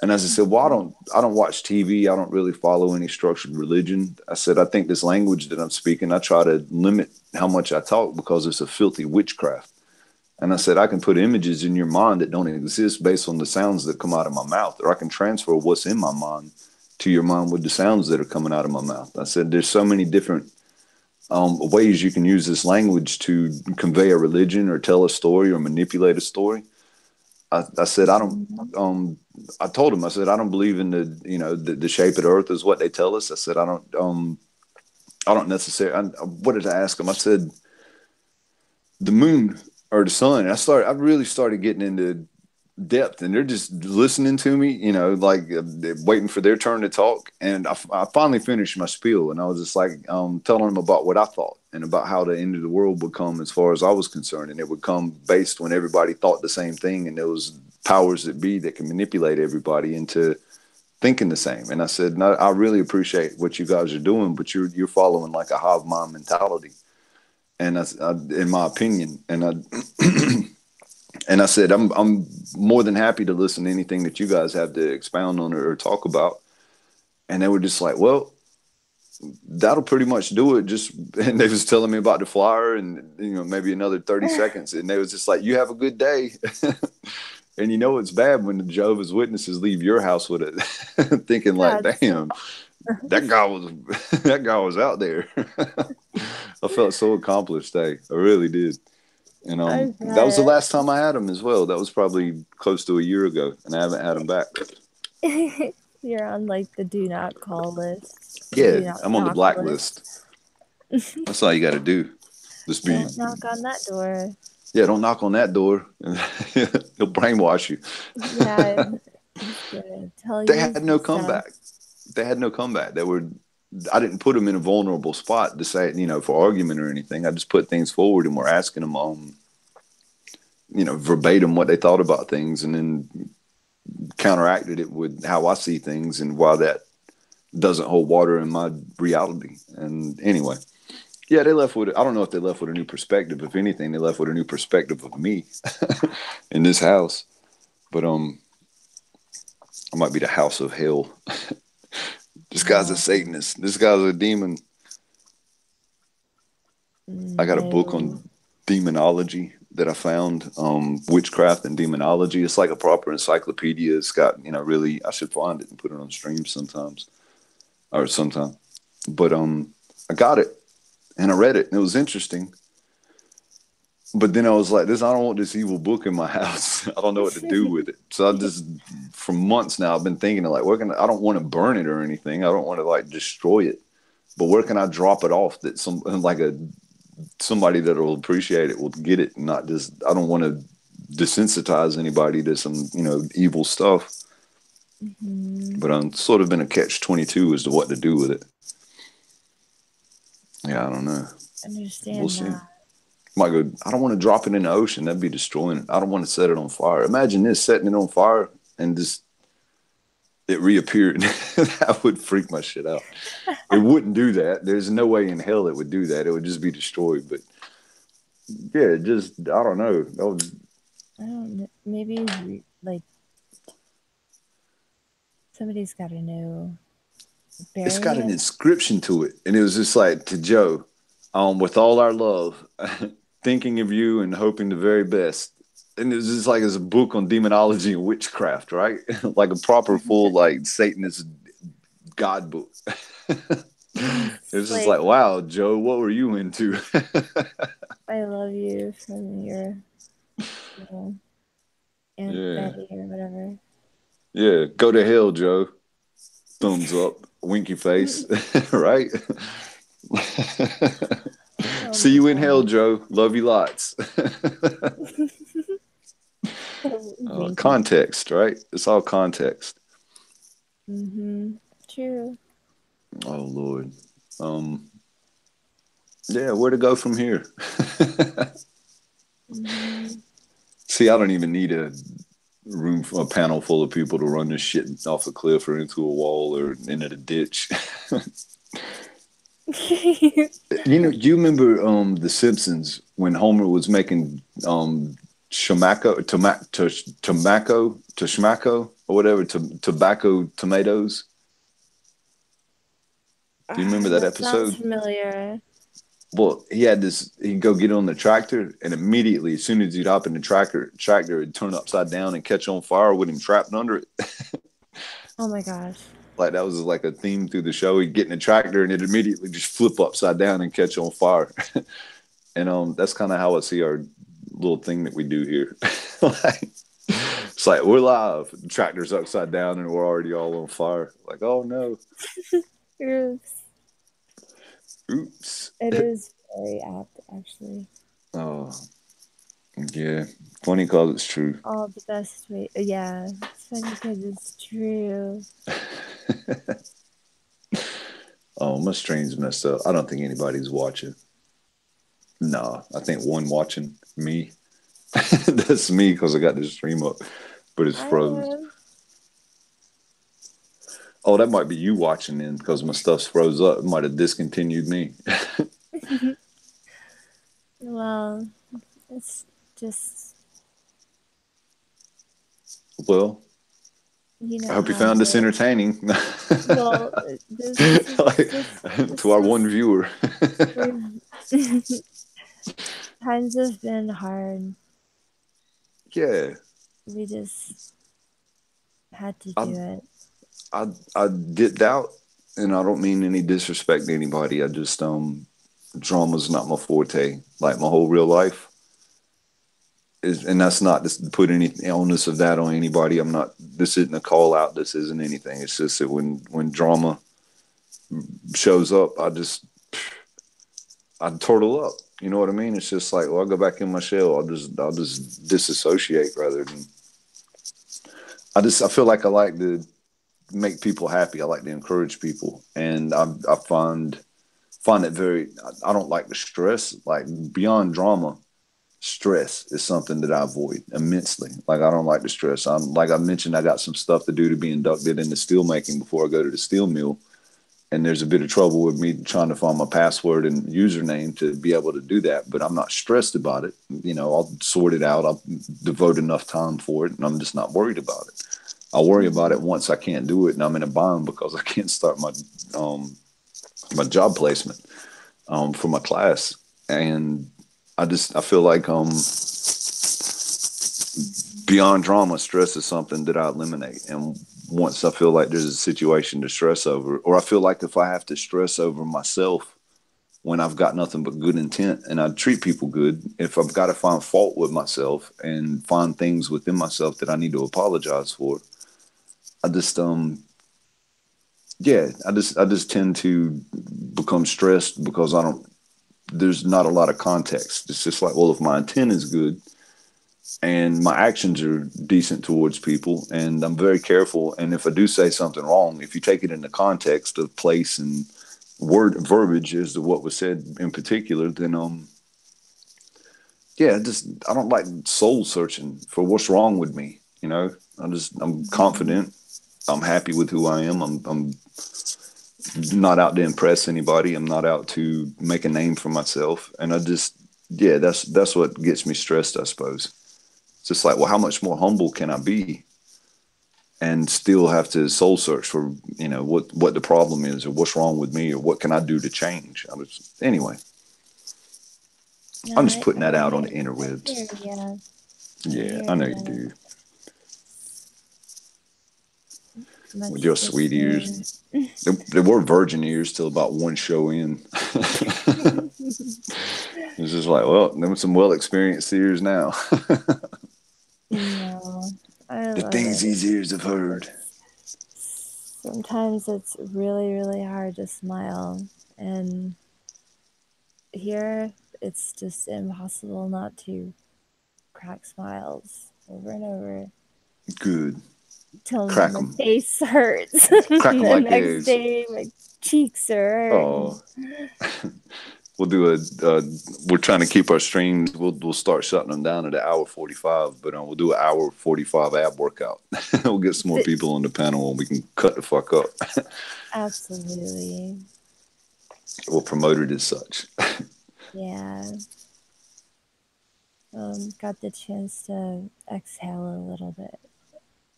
And as I said, well, I don't watch TV. I don't really follow any structured religion. I said, I think this language that I'm speaking, I try to limit how much I talk because it's a filthy witchcraft. And I said, I can put images in your mind that don't exist based on the sounds that come out of my mouth, or I can transfer what's in my mind to your mind with the sounds that are coming out of my mouth. I said, there's so many different ways you can use this language to convey a religion or tell a story or manipulate a story. I said, I don't, I told him, I said, I don't believe in the shape of the earth is what they tell us. I said, I don't necessarily, what did I ask him? I said, the moon or the sun. And I really started getting into depth, and they're just listening to me, like waiting for their turn to talk. And I finally finished my spiel, and I was just like telling them about what I thought and about how the end of the world would come as far as I was concerned, and it would come based when everybody thought the same thing, and there was powers that be that can manipulate everybody into thinking the same. And I said, no, I really appreciate what you guys are doing, but you're following like a hive mind mentality, and in my opinion, and I said, I'm more than happy to listen to anything that you guys have to expound on or talk about. And they were just like, well, that'll pretty much do it. Just and they was telling me about the flyer, and maybe another 30 seconds, and they was just like, you have a good day. And it's bad when the Jehovah's Witnesses leave your house with it, thinking like, That's damn, that guy was that guy was out there. I felt so accomplished. Hey, I really did. And that was the last time I had him as well. That was probably close to a year ago, and I haven't had him back. You're on like the do not call list. Yeah, Do not I'm on the knock blacklist. That's all you got to do. Just be. Don't knock on that door. Yeah, don't knock on that door. He'll brainwash you. Yeah. They had no comeback. They had no comeback. They were. I didn't put them in a vulnerable spot to say, for argument or anything. I just put things forward, and we're asking them, verbatim what they thought about things, and then counteracted it with how I see things and why that doesn't hold water in my reality. And anyway, yeah, they left with, I don't know if they left with a new perspective. If anything, they left with a new perspective of me in this house. But I might be the house of hell. This guy's a Satanist. This guy's a demon. I got a book on demonology that I found, witchcraft and demonology. It's like a proper encyclopedia. It's got, really, I should find it and put it on stream sometimes or sometime. But I got it and I read it and it was interesting. But then I was like, I don't want this evil book in my house. I don't know what to do with it. So I just, for months now, I've been thinking like, I don't want to burn it or anything. I don't want to like destroy it. But where can I drop it off that somebody that will appreciate it will get it, and not just, I don't want to desensitize anybody to some, evil stuff. Mm-hmm. But I'm sort of in a catch-22 as to what to do with it. Yeah, I don't know. Understand we'll see. Might go, I don't want to drop it in the ocean. That'd be destroying it. I don't want to set it on fire. Imagine this, setting it on fire and just it reappeared. That would freak my shit out. It wouldn't do that. There's no way in hell it would do that. It would just be destroyed. But yeah, just, I don't know. I don't know. Maybe like somebody's got to know. It's got an inscription to it. And it was just like, to Joe, with all our love, thinking of you and hoping the very best. And it was just like, it's a book on demonology and witchcraft, right? Like a proper full, like, Satanist God book. It was just like, wow, Joe, what were you into? I love you from your Aunt Betty or whatever. Yeah, go to hell, Joe. Thumbs up, winky face, right? See you in hell, Joe. Love you lots. Context, right? It's all context. True. Oh Lord. Yeah, where to go from here? See, I don't even need a panel full of people to run this shit off a cliff or into a wall or into the ditch. You remember The Simpsons when Homer was making tobacco or whatever, tobacco tomatoes? Do you remember that episode? Sounds familiar. Well, he'd go get on the tractor, and immediately, as soon as he'd hop in the tractor would turn upside down and catch on fire with him trapped under it. Oh my gosh. Like that was like a theme through the show. He'd get in the tractor and it'd immediately just flip upside down and catch on fire. And that's kind of how I see our little thing that we do here. It's like we're live, the tractor's upside down and we're already all on fire. Like, oh no. Oops. It is very apt, actually. Oh. Yeah. Funny cause it's true. all the best way. Yeah, it's funny because it's true. Oh, my stream's messed up. I don't think anybody's watching. Nah, I think one watching me. That's me because I got the stream up, but it's I froze. am. Oh, that might be you watching then because my stuff's froze up. It might have discontinued me. Well, it's just, Well, you I know hope you how found this the, entertaining. well, To our one viewer. we've times have been hard. Yeah, We just had to I, do it. I dipped out, and I don't mean any disrespect to anybody. I just drama's not my forte. Like my whole real life is, and that's not to put any onus of that on anybody. I'm not. This isn't a call out. This isn't anything. It's just that when drama shows up, I turtle up. You know what I mean? It's just like, well, I'll go back in my shell. I'll just disassociate rather than. I feel like I like to make people happy. I like to encourage people, and I find it very. I don't like the stress. Like beyond drama, stress is something that I avoid immensely. Like I don't like the stress. I'm like I mentioned, I got some stuff to do to be inducted into steel making before I go to the steel mill. And there's a bit of trouble with me trying to find my password and username to be able to do that. But I'm not stressed about it. I'll sort it out. I'll devote enough time for it, and I'm just not worried about it. I worry about Mhm. it once I can't do it, and I'm in a bind because I can't start um, my job placement for my class. And I feel like beyond drama, stress is something that I eliminate. And once I feel like there's a situation to stress over, or I feel like if I have to stress over myself when I've got nothing but good intent and I treat people good, if I've got to find fault with myself and find things within myself that I need to apologize for, I just yeah, I just tend to become stressed because I don't there's not a lot of context. It's just like, well, if my intent is good and my actions are decent towards people and I'm very careful, and if I do say something wrong, if you take it in the context of place and word verbiage as to what was said in particular, then yeah, I don't like soul searching for what's wrong with me. I'm Mhm. confident. I'm happy with who I am. I'm not out to impress anybody. I'm not out to make a name for myself. And yeah, that's what gets me stressed, I suppose. It's just like, well, how much more humble can I be and still have to soul search for, what the problem is or what's wrong with me or what can I do to change? Anyway, No, I'm just putting that out on the I hear interwebs. ya. I Yeah, hear I know you ya. do. With Much your the sweet ears. same. They were virgin ears till about one show in. It's just like, well, there were some well experienced ears now. No, I The love things it. these ears have heard. It's sometimes it's really, really hard to smile, and here it's just impossible not to crack smiles over and over Good. till Crack my them. face hurts. Crack them The like next eggs. day, my cheeks are hurting. Oh, we'll do we're trying to keep our streams. We'll start shutting them down at an hour 45, but we'll do an hour 45 ab workout. We'll get some more Th- people on the panel and we can cut the fuck up. Absolutely. We'll promote it as such. Yeah. Got the chance to exhale a little bit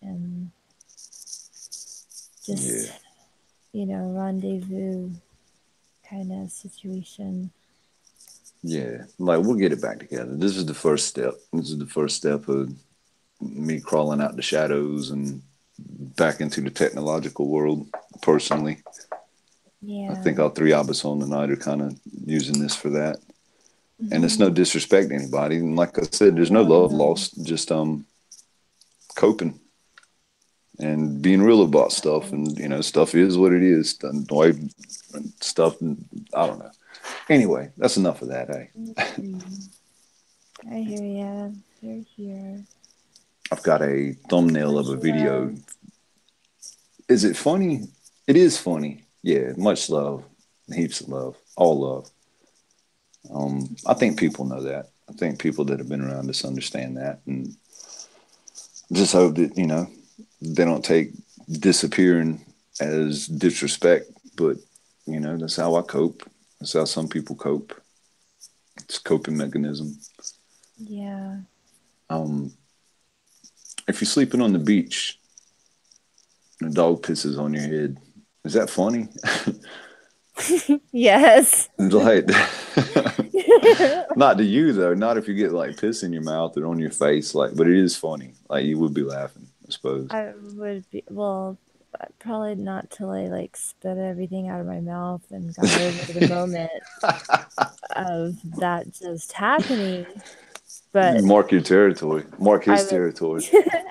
and Yeah. just, rendezvous kind of situation. Yeah. Like we'll get it back together. This is the first step. This is the first step of me crawling out the shadows and back into the technological world personally. I Yeah. think all three of us on tonight are kind of using this for that. And it's no Hmm. disrespect to anybody. And like I said, there's no No, love no. lost, just coping and being real about stuff. Exactly. And stuff is what it is. And the way stuff, I don't know. Anyway, that's enough of that, eh? Mhm. I hear ya. You're here. I've got a thumbnail of Much a video. love. Is it funny? It is funny. Yeah, much love, heaps of love, all love. I think people know that. I think people that have been around us understand that, and just hope that they don't take disappearing as disrespect. But that's how I cope. That's how some people cope. It's a coping mechanism. Yeah. Um, if you're sleeping on the beach and a dog pisses on your head, is that funny? Yes. Like, not to you though. Not if you get like piss in your mouth or on your face. Like, but it is funny. Like you would be laughing, I suppose. I would be, well, probably not till I like spit everything out of my mouth and got over the moment of that just happening. But Mark your territory. Mark I his would territory.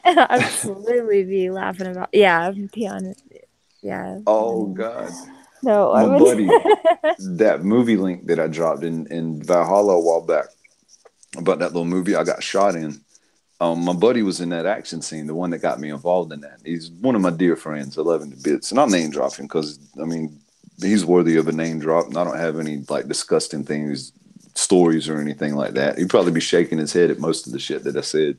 absolutely be laughing about, yeah, piano. Yeah, Oh piano. God, No, I my would. buddy, that movie link that I dropped in Valhalla a while back about that little movie I got shot in. My buddy was in that action scene, the one that got me involved in that. He's one of my dear friends. I love him to bits, and I'll name drop him because I mean he's worthy of a name drop, and I don't have any like disgusting things, stories or anything like that. He'd probably be shaking his head at most of the shit that I said.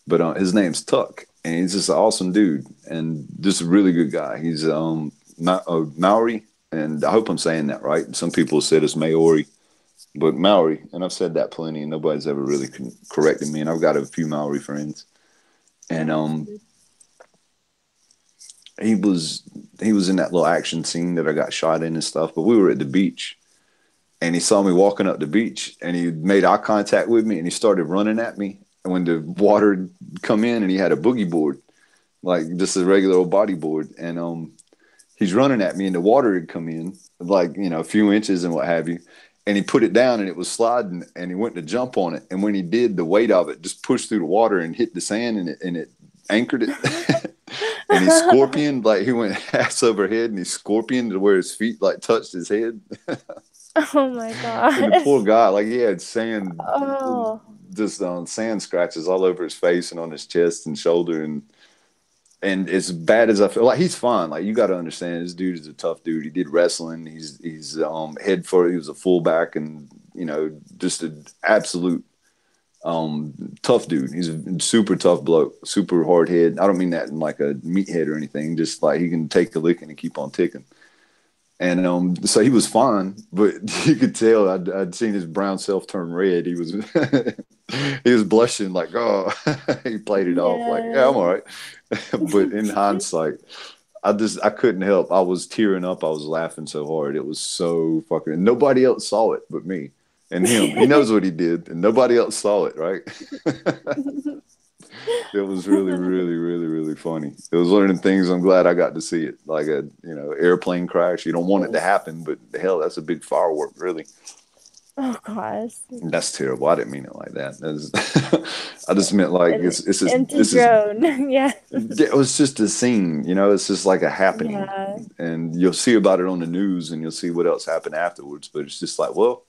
But his name's Tuck, and he's just an awesome dude and just a really good guy. He's Maori, and I hope I'm saying that right. Some people said it's Maori, but Maori, and I've said that plenty, and nobody's ever really corrected me. And I've got a few Maori friends, and That's good. he was he was in that little action scene that I got shot in and stuff. But we were at the beach, and he saw me walking up the beach, and he made eye contact with me, and he started running at me. And when the water had come in, and he had a boogie board, like just a regular old bodyboard, and he's running at me, and the water had come in, like a few inches and what have you, and he put it down, and it was sliding, and he went to jump on it, and when he did, the weight of it just pushed through the water and hit the sand, and it anchored it, and he scorpioned, like he went ass over head, and he scorpioned to where his feet like touched his head, Oh my and the poor gosh. guy, like he had sand, Oh, just sand scratches all over his face and on his chest and shoulder, and as bad as I feel, like he's fine. Like you got to understand, this dude is a tough dude. He did wrestling. He's he was a fullback, and just an absolute tough dude. He's a super tough bloke, super hard head. I don't mean that in like a meathead or anything. Just like he can take a licking and keep on ticking. And so he was fine, but you could tell I'd seen his brown self turn red. He was he was blushing like, oh, he played it off like, yeah, I'm yeah. all right. But in hindsight, I couldn't help. I was tearing up. I was laughing so hard. It was so fucking. Nobody else saw it but me and him. He knows what he did, and nobody else saw it. Right? It was really, really, really, really funny. It was one of the things I'm glad I got to see it. Like a airplane crash. You don't want it to happen, but hell, that's a big firework, really. Oh gosh. That's terrible. I didn't mean it like that. I just meant like An it's just empty drone. Yeah. it was just a scing. It's just like a happening, Yeah. and you'll see about it on the news, and you'll see what else happened afterwards. But it's just like, well,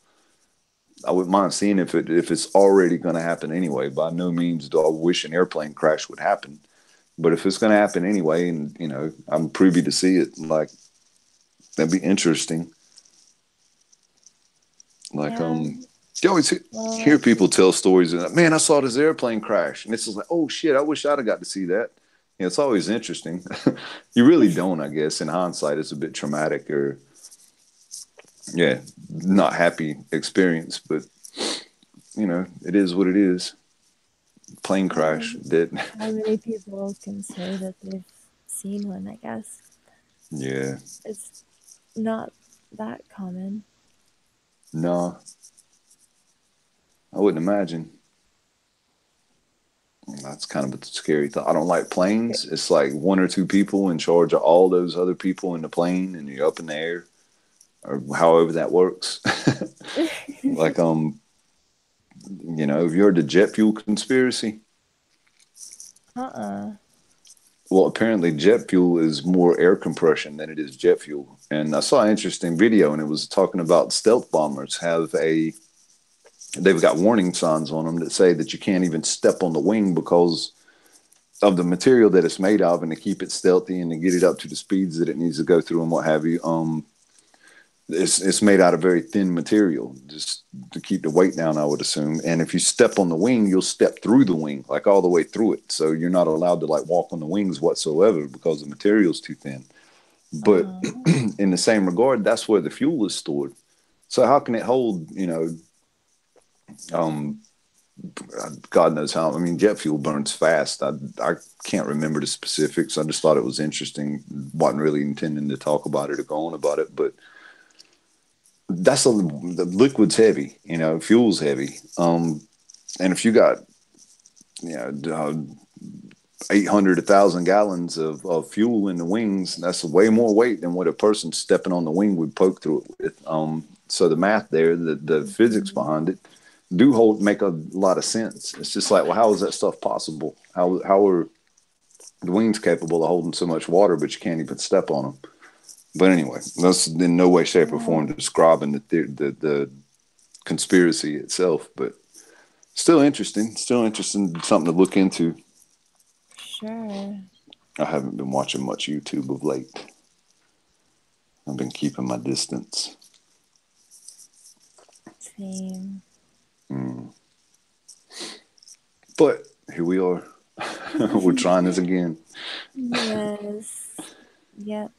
I wouldn't mind seeing if it's already going to happen anyway. By no means do I wish an airplane crash would happen, but if it's going to happen anyway, and I'm privy to see it, like that'd be interesting. Like Yeah. you always hear Well, people tell stories and man, I saw this airplane crash, and it's just like, oh shit, I wish I'd have got to see that. It's always interesting. You really don't, I guess. In hindsight, it's a bit traumatic or yeah, not happy experience, but it is what it is. Plane crash, dead. how many people can say that they've seen one, I guess? Yeah, It's not that common. no, I wouldn't imagine. That's kind of a scary thought. I don't like planes. It's like one or two people in charge of all those other people in the plane, and you're up in the air, or however that works. Like have you heard the jet fuel conspiracy? Uh-uh. Well, apparently jet fuel is more air compression than it is jet fuel. And I saw an interesting video, and it was talking about stealth bombers have a they've got warning signs on them that say that you can't even step on the wing because of the material that it's made of, and to keep it stealthy and to get it up to the speeds that it needs to go through and what have you. It's made out of very thin material just to keep the weight down, I would assume. And if you step on the wing, you'll step through the wing, like all the way through it. So you're not allowed to like walk on the wings whatsoever because the material's too thin. But in the same regard, that's where the fuel is stored. So how can it hold, um, God knows how. I mean, jet fuel burns fast. I can't remember the specifics. I just thought it was interesting. Wasn't really intending to talk about it or go on about it, but the liquid's heavy. Fuel's heavy. And if you got 800, 1,000 gallons of fuel in the wings, that's way more weight than what a person stepping on the wing would poke through it with. So the math there, the physics behind it, make a lot of sense. It's just like, well, how is that stuff possible? How are the wings capable of holding so much water, but you can't even step on them? But anyway, that's in no way, shape, or form describing the conspiracy itself, but still interesting. Something to look into. Sure. I haven't been watching much YouTube of late. I've been keeping my distance. Same. But here we are. We're trying this again. Yes. Yep.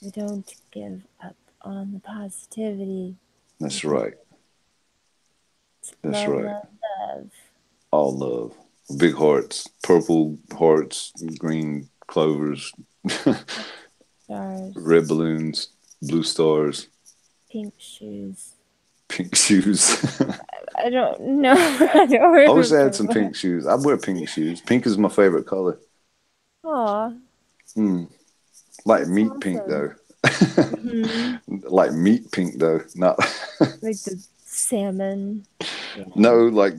We don't give up on the positivity. That's right. That's love, right. Love. All love. Big hearts, purple hearts, green clovers, Stars. red balloons, blue stars, Pink shoes. pink shoes. I don't know. I don't remember. I wish I had some pink shoes. I wear pink shoes. Pink is my favorite color. Aw. Like That's meat awesome. pink though. Like meat pink though, not like the salmon. Yeah. No, like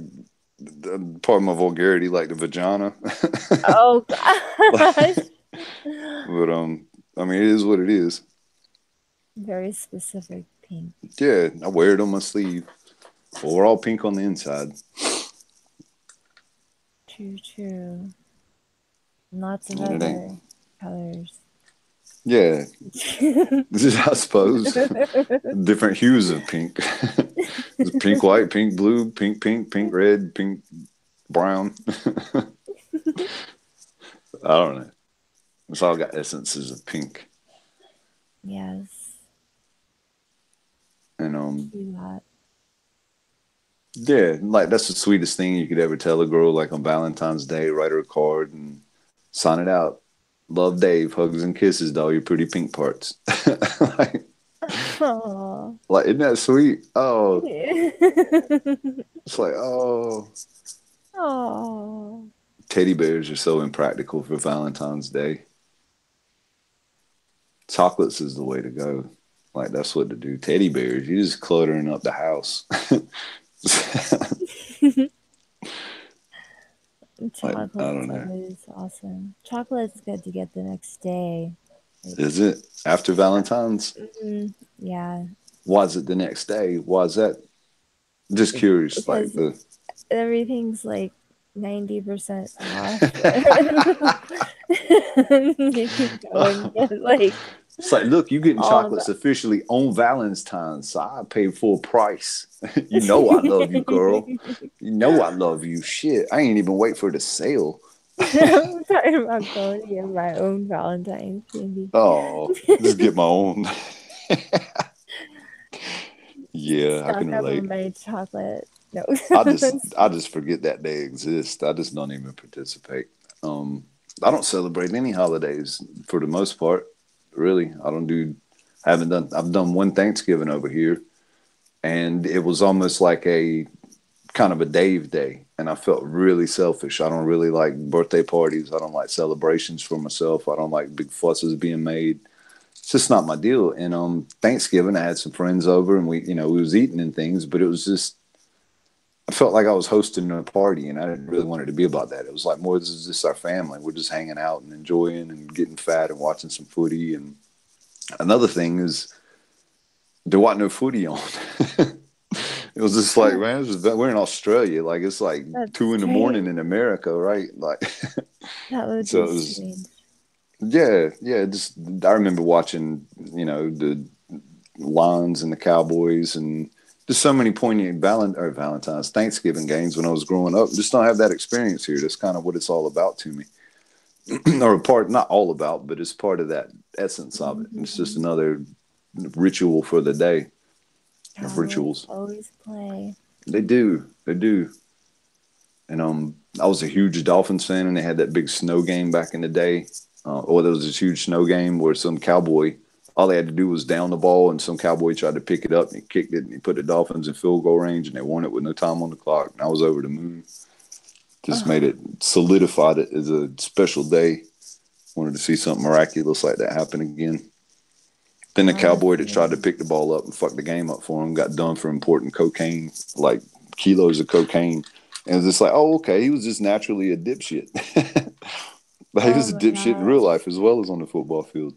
part of my vulgarity, like the vagina. Oh gosh. But I mean, it is what it is. Very specific pink. Yeah, I wear it on my sleeve. Well, we're all pink on the inside. True. Lots of other colors. Yeah, I suppose different hues of pink. Pink, white, pink, blue, pink, red, pink, brown. I don't know. It's all got essences of pink. Yes. And that. Yeah, like that's the sweetest thing you could ever tell a girl. Like on Valentine's Day, write her a card and sign it out. Love, Dave. Hugs and kisses to all your pretty pink parts. like, isn't that sweet? Oh, it's like, oh. Teddy bears are so impractical for Valentine's Day. Chocolates is the way to go. Like that's what to do. Teddy bears, you're just cluttering up the house. Chocolate is awesome. Chocolate's good to get the next day. Is it after Valentine's? Yeah. Why is it the next day? Why is that? Just curious. Because everything's like 90% off. It's like, look, you getting chocolates officially on Valentine's, so I paid full price. You know I love you, girl. You know I love you. Shit, I ain't even wait for the sale. I'm talking about going to get my own Valentine's candy. Oh, just get my own. Yeah, I can relate. On my chocolate. No. I just forget that they exist. I just don't even participate. I don't celebrate any holidays for the most part. Really, I've done one Thanksgiving over here, and it was almost like a kind of a Dave day, and I felt really selfish. I don't really like birthday parties. I don't like celebrations for myself. I don't like big fusses being made. It's just not my deal. And Thanksgiving, I had some friends over, and we was eating and things, but it was just, I felt like I was hosting a party, and I didn't really want it to be about that. It was like more, this is just our family. We're just hanging out and enjoying and getting fat and watching some footy. And another thing is, there wasn't no footy on. It was just like, man, we're in Australia. Like it's like That's 2 in the morning strange. in America, right? Like, That would so be it was, strange. yeah, yeah. Just I remember watching, the Lions and the Cowboys and just so many poignant Valentine's Thanksgiving games when I was growing up. Just don't have that experience here. That's kind of what it's all about to me, or a part, not all about, but it's part of that essence of it. It's just Mhm. another ritual for the day of Cowboys rituals. always play. They do. And I was a huge Dolphins fan, and they had that big snow game back in the day. Or there was this huge snow game where some cowboy, all they had to do was down the ball, and some cowboy tried to pick it up, and he kicked it, and he put the Dolphins in field goal range, and they won it with no time on the clock. And I was over the moon. Just made Oh, it, solidified it as a special day. Wanted to see something miraculous like that happen again. Then the cowboy that tried to honestly. pick the ball up and fuck the game up for him got done for importing cocaine, like kilos of cocaine. And it was just like, oh, okay, he was just naturally a dipshit. But he Oh was a my dipshit in real life gosh. as well as on the football field.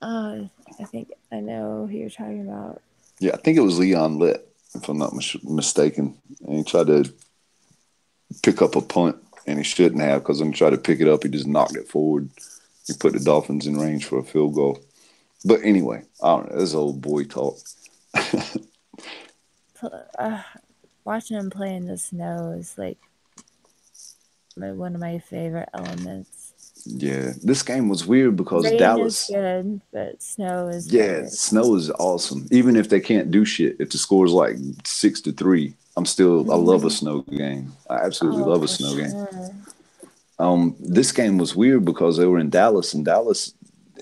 I think I know who you're talking about. Yeah, I think it was Leon Litt, if I'm not mistaken. And he tried to pick up a punt, and he shouldn't have because when he tried to pick it up, he just knocked it forward. He put the Dolphins in range for a field goal. But anyway, I don't know. This is old boy talk. Uh, Watching him play in the snow is like one of my favorite elements. Yeah, this game was weird because Rain is Dallas. good, but snow is Yeah, better. snow is awesome. Even if they can't do shit, if the score's like 6-3, I love a Hmm. snow game. I absolutely Oh, love a for snow game. sure. This game was weird because they were in Dallas, and Dallas.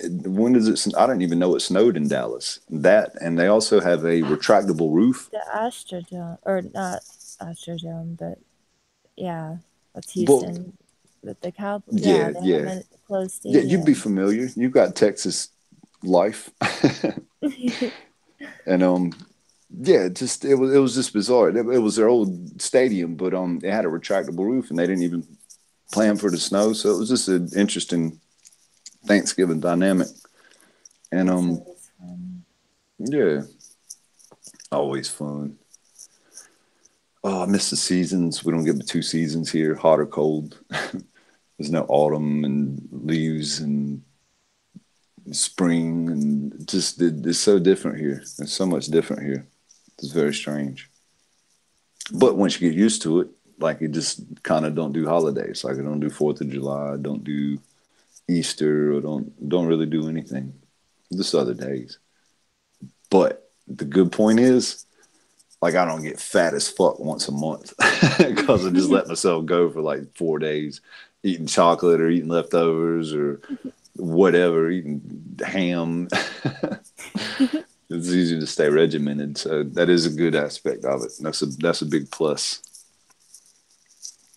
When does it? I don't even know it snowed in Dallas. That, and they also have a retractable roof. The Astrodome, or not Astrodome, but yeah, that's Well, Houston. But the Cowboys, yeah, yeah, they have yeah, a closed yeah. You'd be stadium. familiar. You've got Texas life, and yeah, it was just bizarre. It was their old stadium, but it had a retractable roof, and they didn't even plan for the snow, so it was just an interesting Thanksgiving dynamic. And That's always fun. yeah, always fun. Oh, I miss the seasons. We don't get the two seasons here, hot or cold. There's no autumn and leaves and spring, and just it's so different here. It's so much different here. It's very strange. But Mm. once you get used to it, like you just kind of don't do holidays. Like I don't do Fourth of July, I don't do Easter, or don't really do anything. Just other days. But the good point is, like, I don't get fat as fuck once a month because I just let myself go for like 4 days, eating chocolate or eating leftovers or whatever, eating ham. It's easy to stay regimented, so that is a good aspect of it. That's a big plus.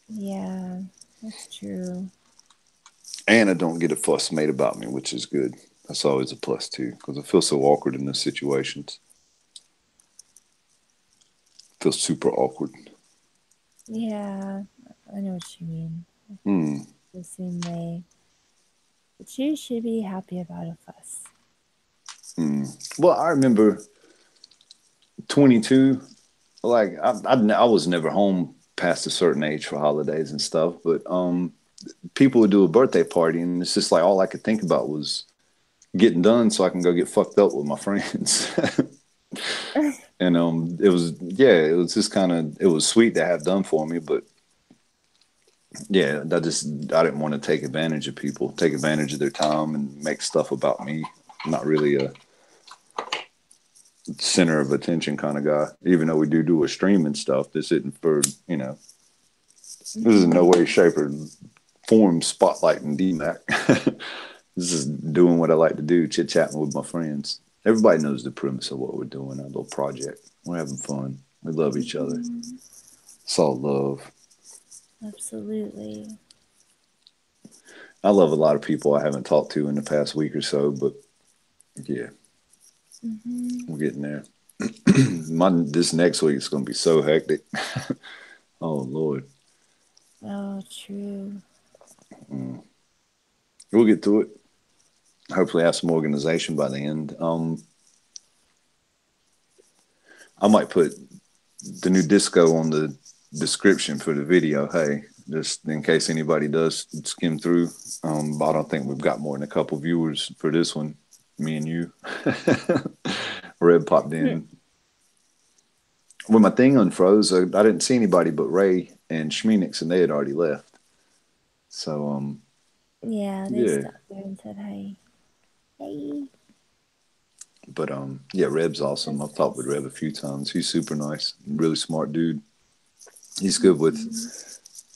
Yeah, that's true. And I don't get a fuss made about me, which is good. That's always a plus too, because I feel so awkward in those situations. I feel super awkward. Yeah, I know what you mean. Hmm. The same way. But you should be happy about a fuss. Hmm. Well, I remember 22. Like I was never home past a certain age for holidays and stuff, but people would do a birthday party, and it's just like all I could think about was getting done so I can go get fucked up with my friends. And it was just kind of, it was sweet to have done for me, but yeah, I didn't want to take advantage of people, take advantage of their time and make stuff about me. I'm not really a center of attention kind of guy, even though we do a stream and stuff. This isn't for, this is in no Hmm. way, shape, or form spotlighting DMAC. This is doing what I like to do, chit chatting with my friends. Everybody knows the premise of what we're doing, our little project. We're having fun. We love each other. Hmm. It's all love. Absolutely. I love a lot of people I haven't talked to in the past week or so, but yeah, Hmm. we're getting there. This next week is going to be so hectic. Oh Lord, Oh, true. we'll get to it. Hopefully, have some organization by the end. I might put the new disco on the description for the video. Hey, just in case anybody does skim through. But I don't think we've got more than a couple viewers for this one. Me and you. Red popped in. When my thing unfroze, I didn't see anybody but Ray and Schmeenix, and they had already left. So, Yeah, they yeah. stopped there and said hi. Hey. But yeah, Reb's awesome. That's I've talked with nice. Reb a few times. He's super nice, really smart dude. He's good with,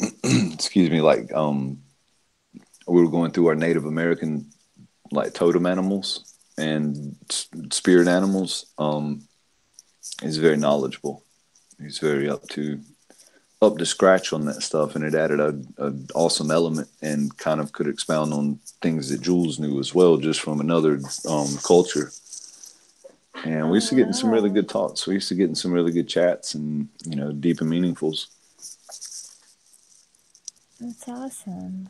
excuse me, like we were going through our Native American like totem animals and spirit animals. He's very knowledgeable. He's very up to scratch on that stuff, and it added a awesome element and kind of could expound on things that Jules knew as well, just from another culture. And we used to get in some really good talks. We used to get in some really good chats and, deep and meaningfuls. That's awesome.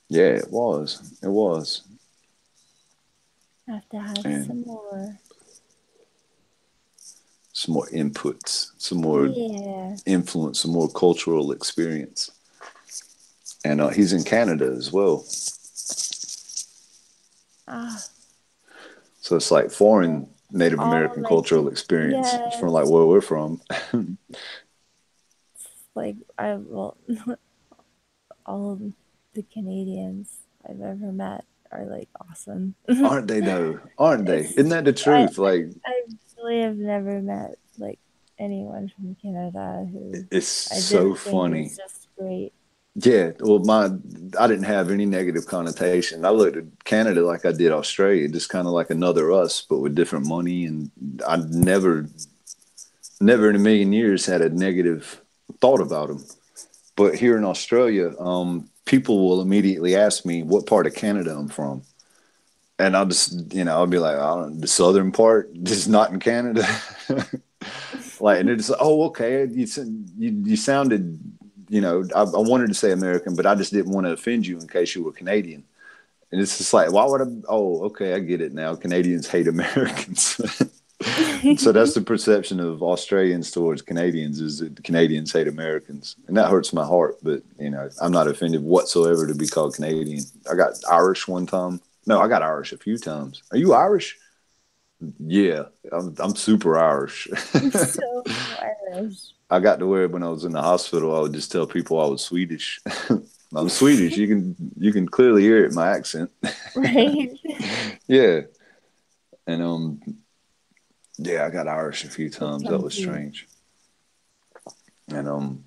Yeah, it was. It was. I have to have And some more. some more inputs, some more influence, some more cultural experience. And he's in Canada as well. So it's like foreign Native American cultural experience from like where we're from. Like all of the Canadians I've ever met are like awesome. Aren't they though? Aren't they? Isn't that the truth? I really have never met like anyone from Canada who it's so funny. It's just great. Yeah, well, I didn't have any negative connotation. I looked at Canada like I did Australia, just kind of like another us, but with different money. And I never in a million years had a negative thought about them. But here in Australia, people will immediately ask me what part of Canada I'm from. And I'll just, I'll be like, the southern part, just not in Canada. Like, and it's, oh, okay. You sounded, I wanted to say American, but I just didn't want to offend you in case you were Canadian. And it's just like, why would I? Oh, okay. I get it now. Canadians hate Americans. So that's the perception of Australians towards Canadians, is that Canadians hate Americans. And that hurts my heart. But, I'm not offended whatsoever to be called Canadian. I got Irish one time. No, I got Irish a few times. Are you Irish? Yeah, I'm super Irish. So Irish. I got to where when I was in the hospital, I would just tell people I was Swedish. I'm Swedish. You can clearly hear it in my accent. Right. Yeah. And yeah, I got Irish a few times. That was strange. And I'm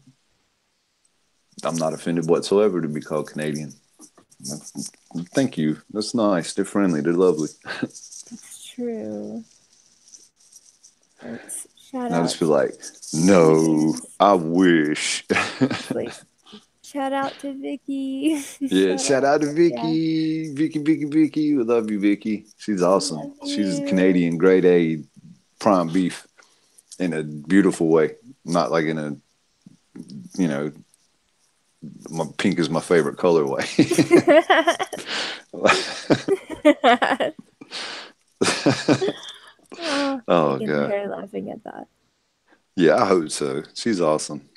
not offended whatsoever to be called Canadian. Thank you. That's nice. They're friendly. They're lovely. It's true. Shout and I'll out. just be like, no, I wish. Like, shout out to Vicky. Yeah, shout out to Vicky. Yeah. Vicky. We love you, Vicky. She's awesome. She's Canadian grade A prime beef in a beautiful way. Not like in a, my pink is my favorite colorway. Oh God! Her laughing at that. Yeah, I hope so. She's awesome.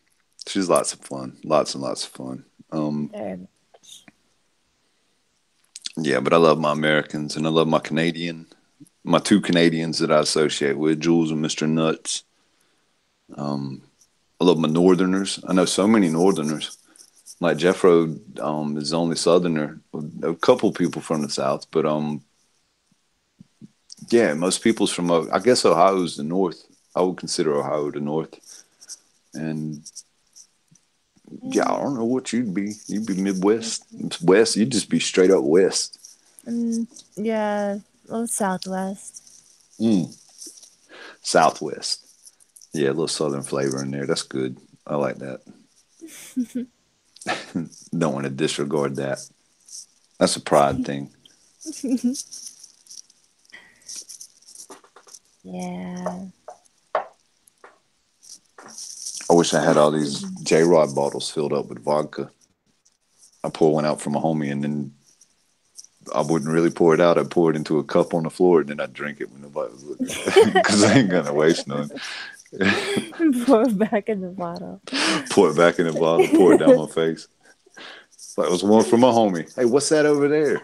She's lots of fun. Lots and lots of fun. Very much. Yeah, but I love my Americans and I love my two Canadians that I associate with, Jules and Mr. Nuts. I love my Northerners. I know so many Northerners. Like Jeffro is the only Southerner. A couple people from the South, but yeah, most people's from, I guess Ohio's the North. I would consider Ohio the North. And yeah, I don't know what you'd be. You'd be Midwest. It's West. You'd just be straight up West. Yeah, well, Southwest. Southwest. Yeah, a little Southern flavor in there. That's good. I like that. Don't want to disregard that. That's a pride thing. Yeah. I wish I had all these J-Rod bottles filled up with vodka. I pour one out from a homie, and then I wouldn't really pour it out. I'd pour it into a cup on the floor, and then I'd drink it when nobody was looking. Because I ain't going to waste none. Pour it back in the bottle. Pour it back in the bottle, pour it down my face. Like, it was one from my homie. Hey, what's that over there?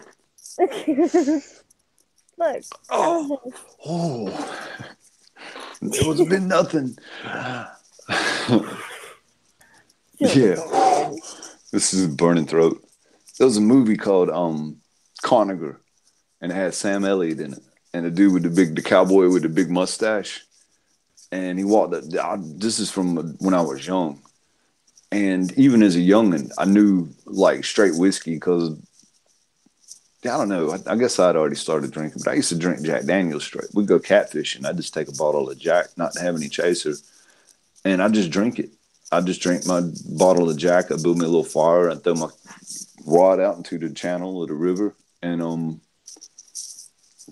Look. Oh, it was been nothing. Yeah, this is a burning throat. There was a movie called Conager, and it had Sam Elliott in it, and the dude with the cowboy with the big mustache, and he walked. This is from when I was young, and even as a youngin, I knew like straight whiskey because I don't know. I guess I'd already started drinking, but I used to drink Jack Daniels straight. We'd go catfishing. I'd just take a bottle of Jack, not have any chaser, and I just drink it. I just drink my bottle of Jack. I build me a little fire. I throw my rod out into the channel of the river and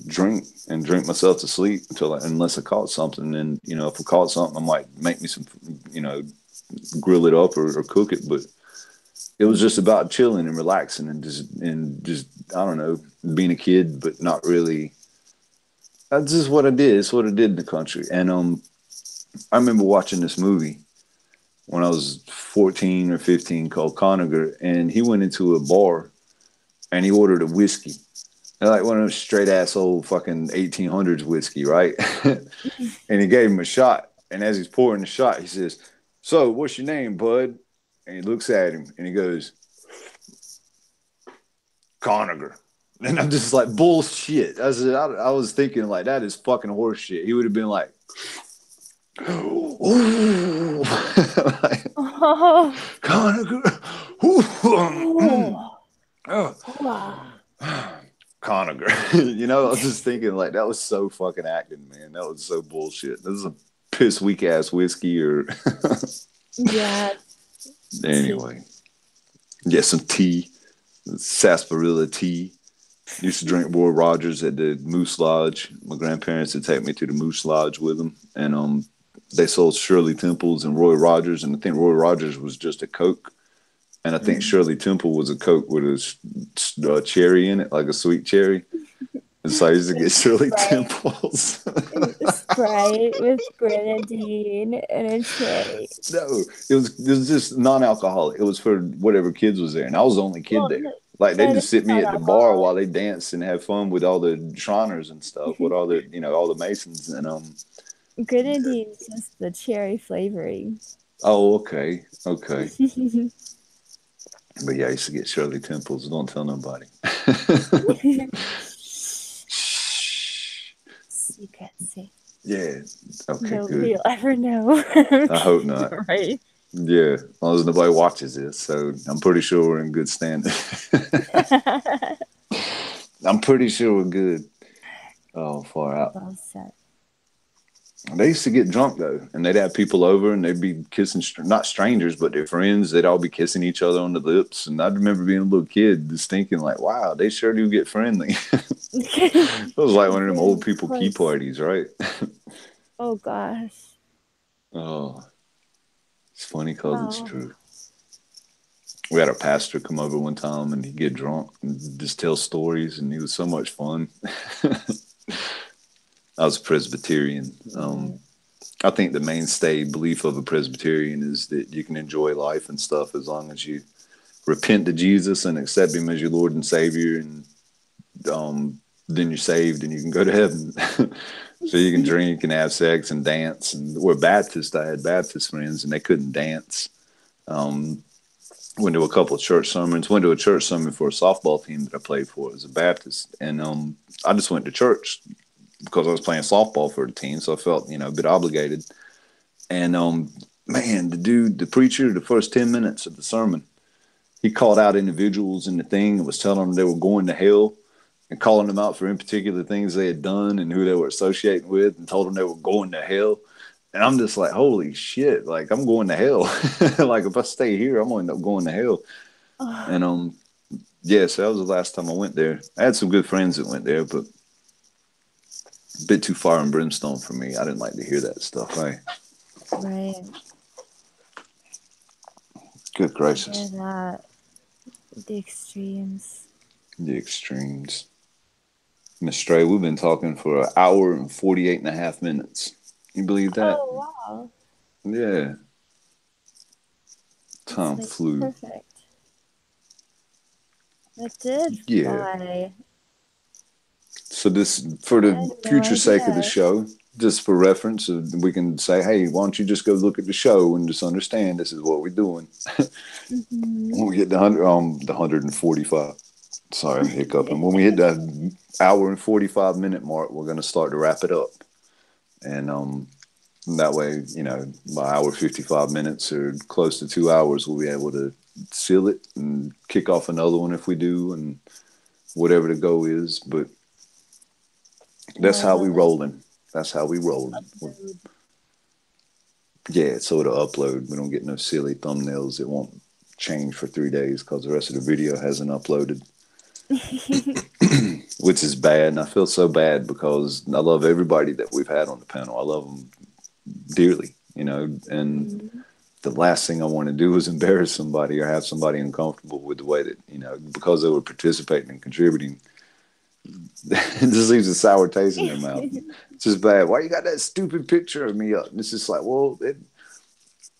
drink myself to sleep unless I caught something. And if I caught something, I might make me some, grill it up or cook it. But it was just about chilling and relaxing and just I don't know, being a kid, but not really. That's just what I did. It's what I did in the country. And I remember watching this movie when I was 14 or 15 called Conager, and he went into a bar and he ordered a whiskey. And like one of those straight ass old fucking 1800s whiskey, right? And he gave him a shot. And as he's pouring the shot, he says, "So, what's your name, bud?" And he looks at him and he goes, "Conager." And I'm just like, bullshit. I was thinking like, that is fucking horse shit. He would have been like, "Ooh." Like, Conager. Conager. I was just thinking like that was so fucking acting, man. That was so bullshit. This is a piss weak ass whiskey or Yeah. anyway. Get some tea. Sarsaparilla tea. Used to drink Roy Rogers at the Moose Lodge. My grandparents would take me to the Moose Lodge with them, and they sold Shirley Temples and Roy Rogers, and I think Roy Rogers was just a Coke, and I think Shirley Temple was a Coke with a cherry in it, like a sweet cherry. And so I used to get Shirley Temples. Sprite with grenadine and a cherry. No, it was just non-alcoholic. It was for whatever kids was there, and I was the only kid there. Like they just sit me at the bar while they dance and have fun with all the Shriners and stuff, with all the all the Masons and Grenadine is just the cherry flavoring. Oh, okay. But yeah, I used to get Shirley Temples. Don't tell nobody. Secret. Yeah. Okay, Nobody'll ever know. I hope not. Right. Yeah, as long as nobody watches this, so I'm pretty sure we're in good standing. I'm pretty sure we're good. Oh, far out. Well said. They used to get drunk though, and they'd have people over, and they'd be kissing not strangers, but their friends. They'd all be kissing each other on the lips, and I remember being a little kid, just thinking like, "Wow, they sure do get friendly." It was like one of them old people key parties, right? Oh gosh. Oh, it's funny because it's true. We had a pastor come over one time, and he'd get drunk and just tell stories, and he was so much fun. I was a Presbyterian. I think the mainstay belief of a Presbyterian is that you can enjoy life and stuff as long as you repent to Jesus and accept Him as your Lord and Savior, and then you're saved and you can go to heaven. So you can drink and have sex and dance. And we're Baptist. I had Baptist friends, and they couldn't dance. Went to a couple of church sermons. Went to a church sermon for a softball team that I played for as a Baptist, and I just went to church because I was playing softball for the team, so I felt a bit obligated. And man, the preacher, the first 10 minutes of the sermon, he called out individuals in the thing and was telling them they were going to hell, and calling them out for in particular things they had done and who they were associating with, and told them they were going to hell. And I'm just like, holy shit! Like I'm going to hell. Like if I stay here, I'm gonna end up going to hell. And yeah, so that was the last time I went there. I had some good friends that went there, but a bit too fire and brimstone for me. I didn't like to hear that stuff. Right. Good gracious. Yeah, the extremes. Miss Stray, we've been talking for an hour and 48 and a half minutes. You believe that? Oh wow, Yeah. that's Time like flew. perfect. That did Yeah. fly. So this, for I the had no future sake of the idea. show, just for reference, we can say, hey, why don't you just go look at the show and just understand this is what we're doing. Mm-hmm. When we hit the 145, sorry, I'm hiccuping. When we hit the hour and 45 minute mark, we're going to start to wrap it up. And that way, by hour 55 minutes or close to 2 hours, we'll be able to seal it and kick off another one if we do, and whatever the goal is. But that's how we Well, rolling. That's how we rolling. upload. Yeah, so it'll upload. We don't get no silly thumbnails. It won't change for 3 days because the rest of the video hasn't uploaded, which is bad. And I feel so bad because I love everybody that we've had on the panel. I love them dearly, and Mhm. the last thing I want to do is embarrass somebody or have somebody uncomfortable with the way that, because they were participating and contributing. It just leaves a sour taste in their mouth. It's just bad. Why you got that stupid picture of me up? And it's just like, well,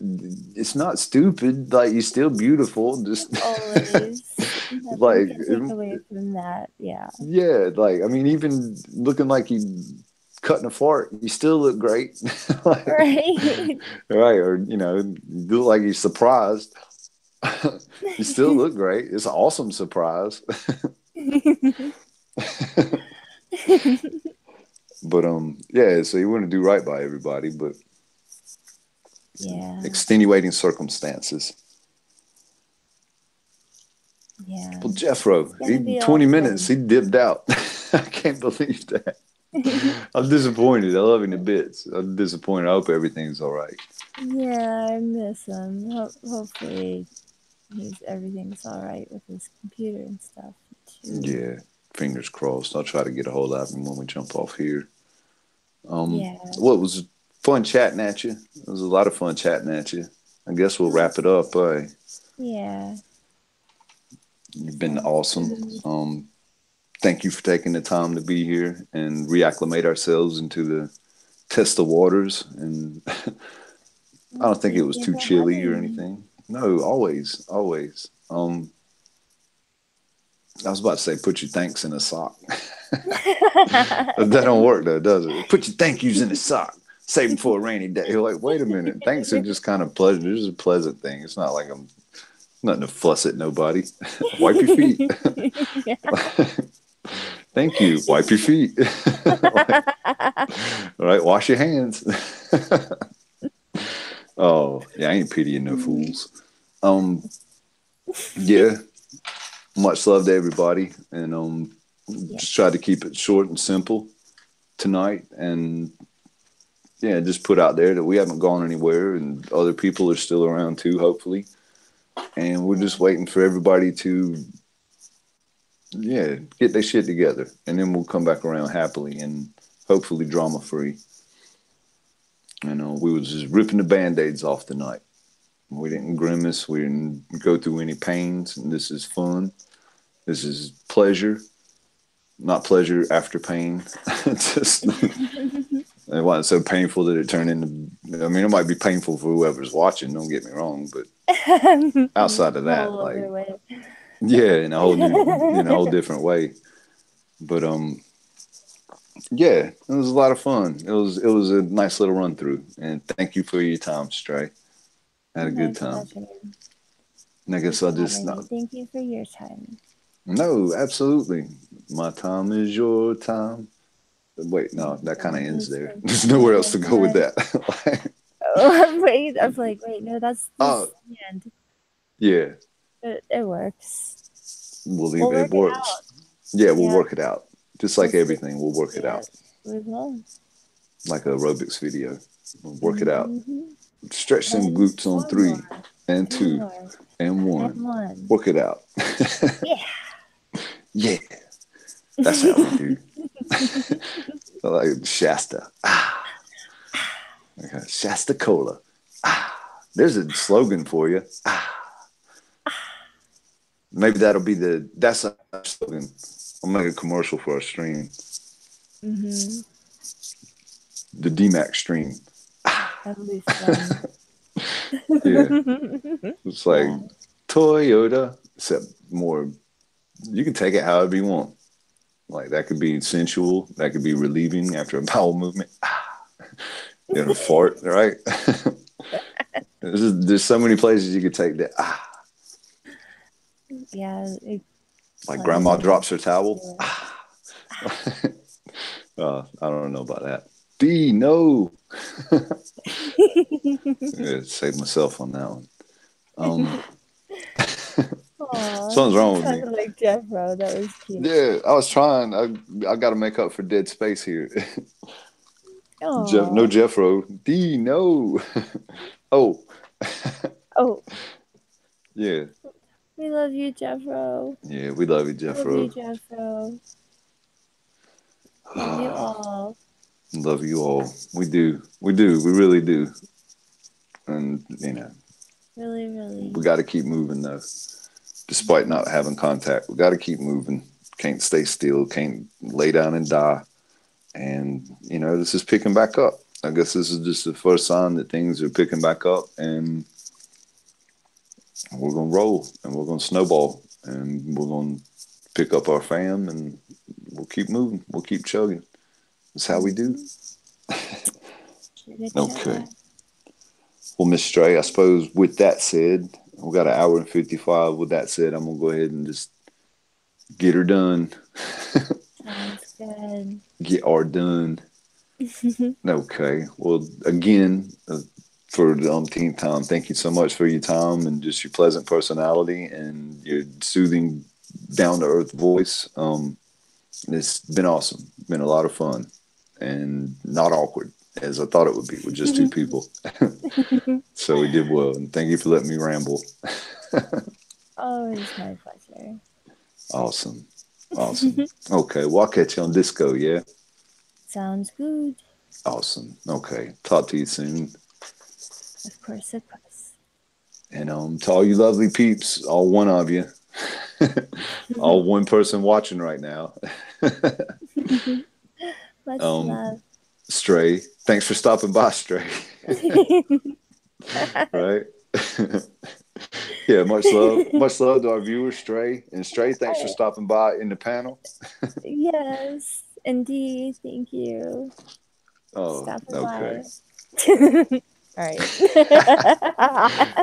it's not stupid. Like, you're still beautiful. Just Always. Nothing like, can take away from that. Yeah. yeah, like, I mean, even looking like you cutting a fart, you still look great. Like, Right. right? Or you look like you're surprised. You still look great. It's an awesome surprise. But yeah. So you want to do right by everybody, but Yeah. extenuating circumstances. Yeah. Well, Jeffro, It's gonna in be all 20 minutes, good. he dipped out. I can't believe that. I'm disappointed. I love him to bits. I'm disappointed. I hope everything's all right. Yeah, I miss him. Hopefully, everything's all right with his computer and stuff too. Yeah, fingers crossed. I'll try to get a hold of him when we jump off here. Yeah. Well, it was fun chatting at you. It was a lot of fun chatting at you. I guess we'll wrap it up. Yeah. You've been Sounds awesome. good. Thank you for taking the time to be here and reacclimate ourselves into the test the waters. And I Well, don't think it thank was you too for chilly or having me. anything. No, always, always. I was about to say, put your thanks in a sock. That don't work though, does it? Put your thank yous in a sock. Save them for a rainy day. You're like, wait a minute. Thanks are just kind of pleasant. It's just a pleasant thing. It's not like I'm nothing to fuss at nobody. Wipe your feet. Yeah. Thank you. Wipe your feet. Like, all right, wash your hands. Oh, yeah, I ain't pitying no fools. Um, yeah, much love to everybody, and Yeah. just try to keep it short and simple tonight, and yeah, just put out there that we haven't gone anywhere, and other people are still around too, hopefully, and we're just waiting for everybody to yeah get their shit together, and then we'll come back around happily and hopefully drama free. We was just ripping the band-aids off tonight. We didn't grimace. We didn't go through any pains. And this is fun. This is pleasure, not pleasure after pain. Just it wasn't so painful that it turned into. I mean, it might be painful for whoever's watching. Don't get me wrong, but outside of that, Whole like other way. yeah, in a whole different way. But yeah, it was a lot of fun. It was a nice little run through. And thank you for your time, Stray. Had a My good time. pleasure. And I Thank you guess I'll for just having me. Thank you for your time. no, absolutely. My time is your time. Wait, no, My that kind of time ends is there. your There's time. nowhere else Oh, to go with God. that. Oh, wait, I'm like, wait, no, that's Oh, this end. yeah. It works. We'll leave We'll it work it works. out. Yeah, we'll Yeah, work it out. Just we'll like see. everything, we'll work it Yeah, out. we will. Like a aerobics video. We'll work it out. Mm-hmm. Stretch them And glutes on one more. 3 and And 2 more. and And 1. one. Work it out. Yeah. Yeah, that's how we do. Like Shasta. Ah, okay. Shasta Cola. Ah, there's a slogan for you. Ah, maybe that's our slogan. I'll make a commercial for our stream. Mm-hmm. the D-Max stream. That'll be fun. Yeah, it's like Yeah. Toyota, except more. You can take it however you want. Like that could be sensual, that could be relieving after a bowel movement. You're gonna fart, right? There's so many places you could take that. Yeah. Like grandma drops her towel. I don't know about that. D, no. Yeah, save myself on that one. Aw, Something's you wrong with me. sounded like Jeffro. That was cute. Yeah, I was trying. I got to make up for dead space here. No Aw. Jeffro. D, no. Oh, Oh, yeah. we love you, Jeffro. Yeah, we love you, Love you, Jeffro. Jeffro. Love you all. Love you all. We do. We do. We really do. And, Really, really. we got to keep moving, though. Despite not having contact, we got to keep moving. Can't stay still. Can't lay down and die. And, this is picking back up. I guess this is just the first sign that things are picking back up. And we're going to roll. And we're going to snowball. And we're going to pick up our fam. And we'll keep moving. We'll keep chugging. That's how we do. Okay. Well, Miss Stray, I suppose with that said, we got an hour and 55. With that said, I'm going to go ahead and just get her done. Sounds good. Get our done. Okay. Well, again, for the umpteenth time, thank you so much for your time and just your pleasant personality and your soothing, down-to-earth voice. It's been awesome. Been a lot of fun and not awkward as I thought it would be with just two people. So we did well. And thank you for letting me ramble. Oh, it's my pleasure. Awesome. Okay. Well, I'll catch you on Disco, yeah? Sounds good. Awesome. Okay. Talk to you soon. Of course, of course. And to all you lovely peeps, all one of you, all one person watching right now. Much love. Stray, thanks for stopping by, Stray. Right? Yeah, much love to our viewers, Stray. And Stray, thanks for stopping by in the panel. Yes, indeed. Thank you. Oh, Stopping okay. by. All right.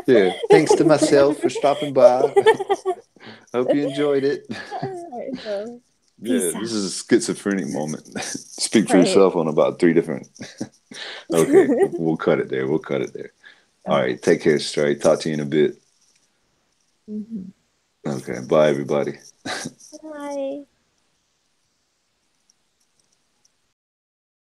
Yeah, thanks to myself for stopping by. Hope you enjoyed it. All right, so Yeah, this is a schizophrenic moment. Speak for Right. yourself on about 3 different. Okay, we'll cut it there. All right, take care, Stray. Talk to you in a bit. Mm-hmm. Okay, bye, everybody. Bye.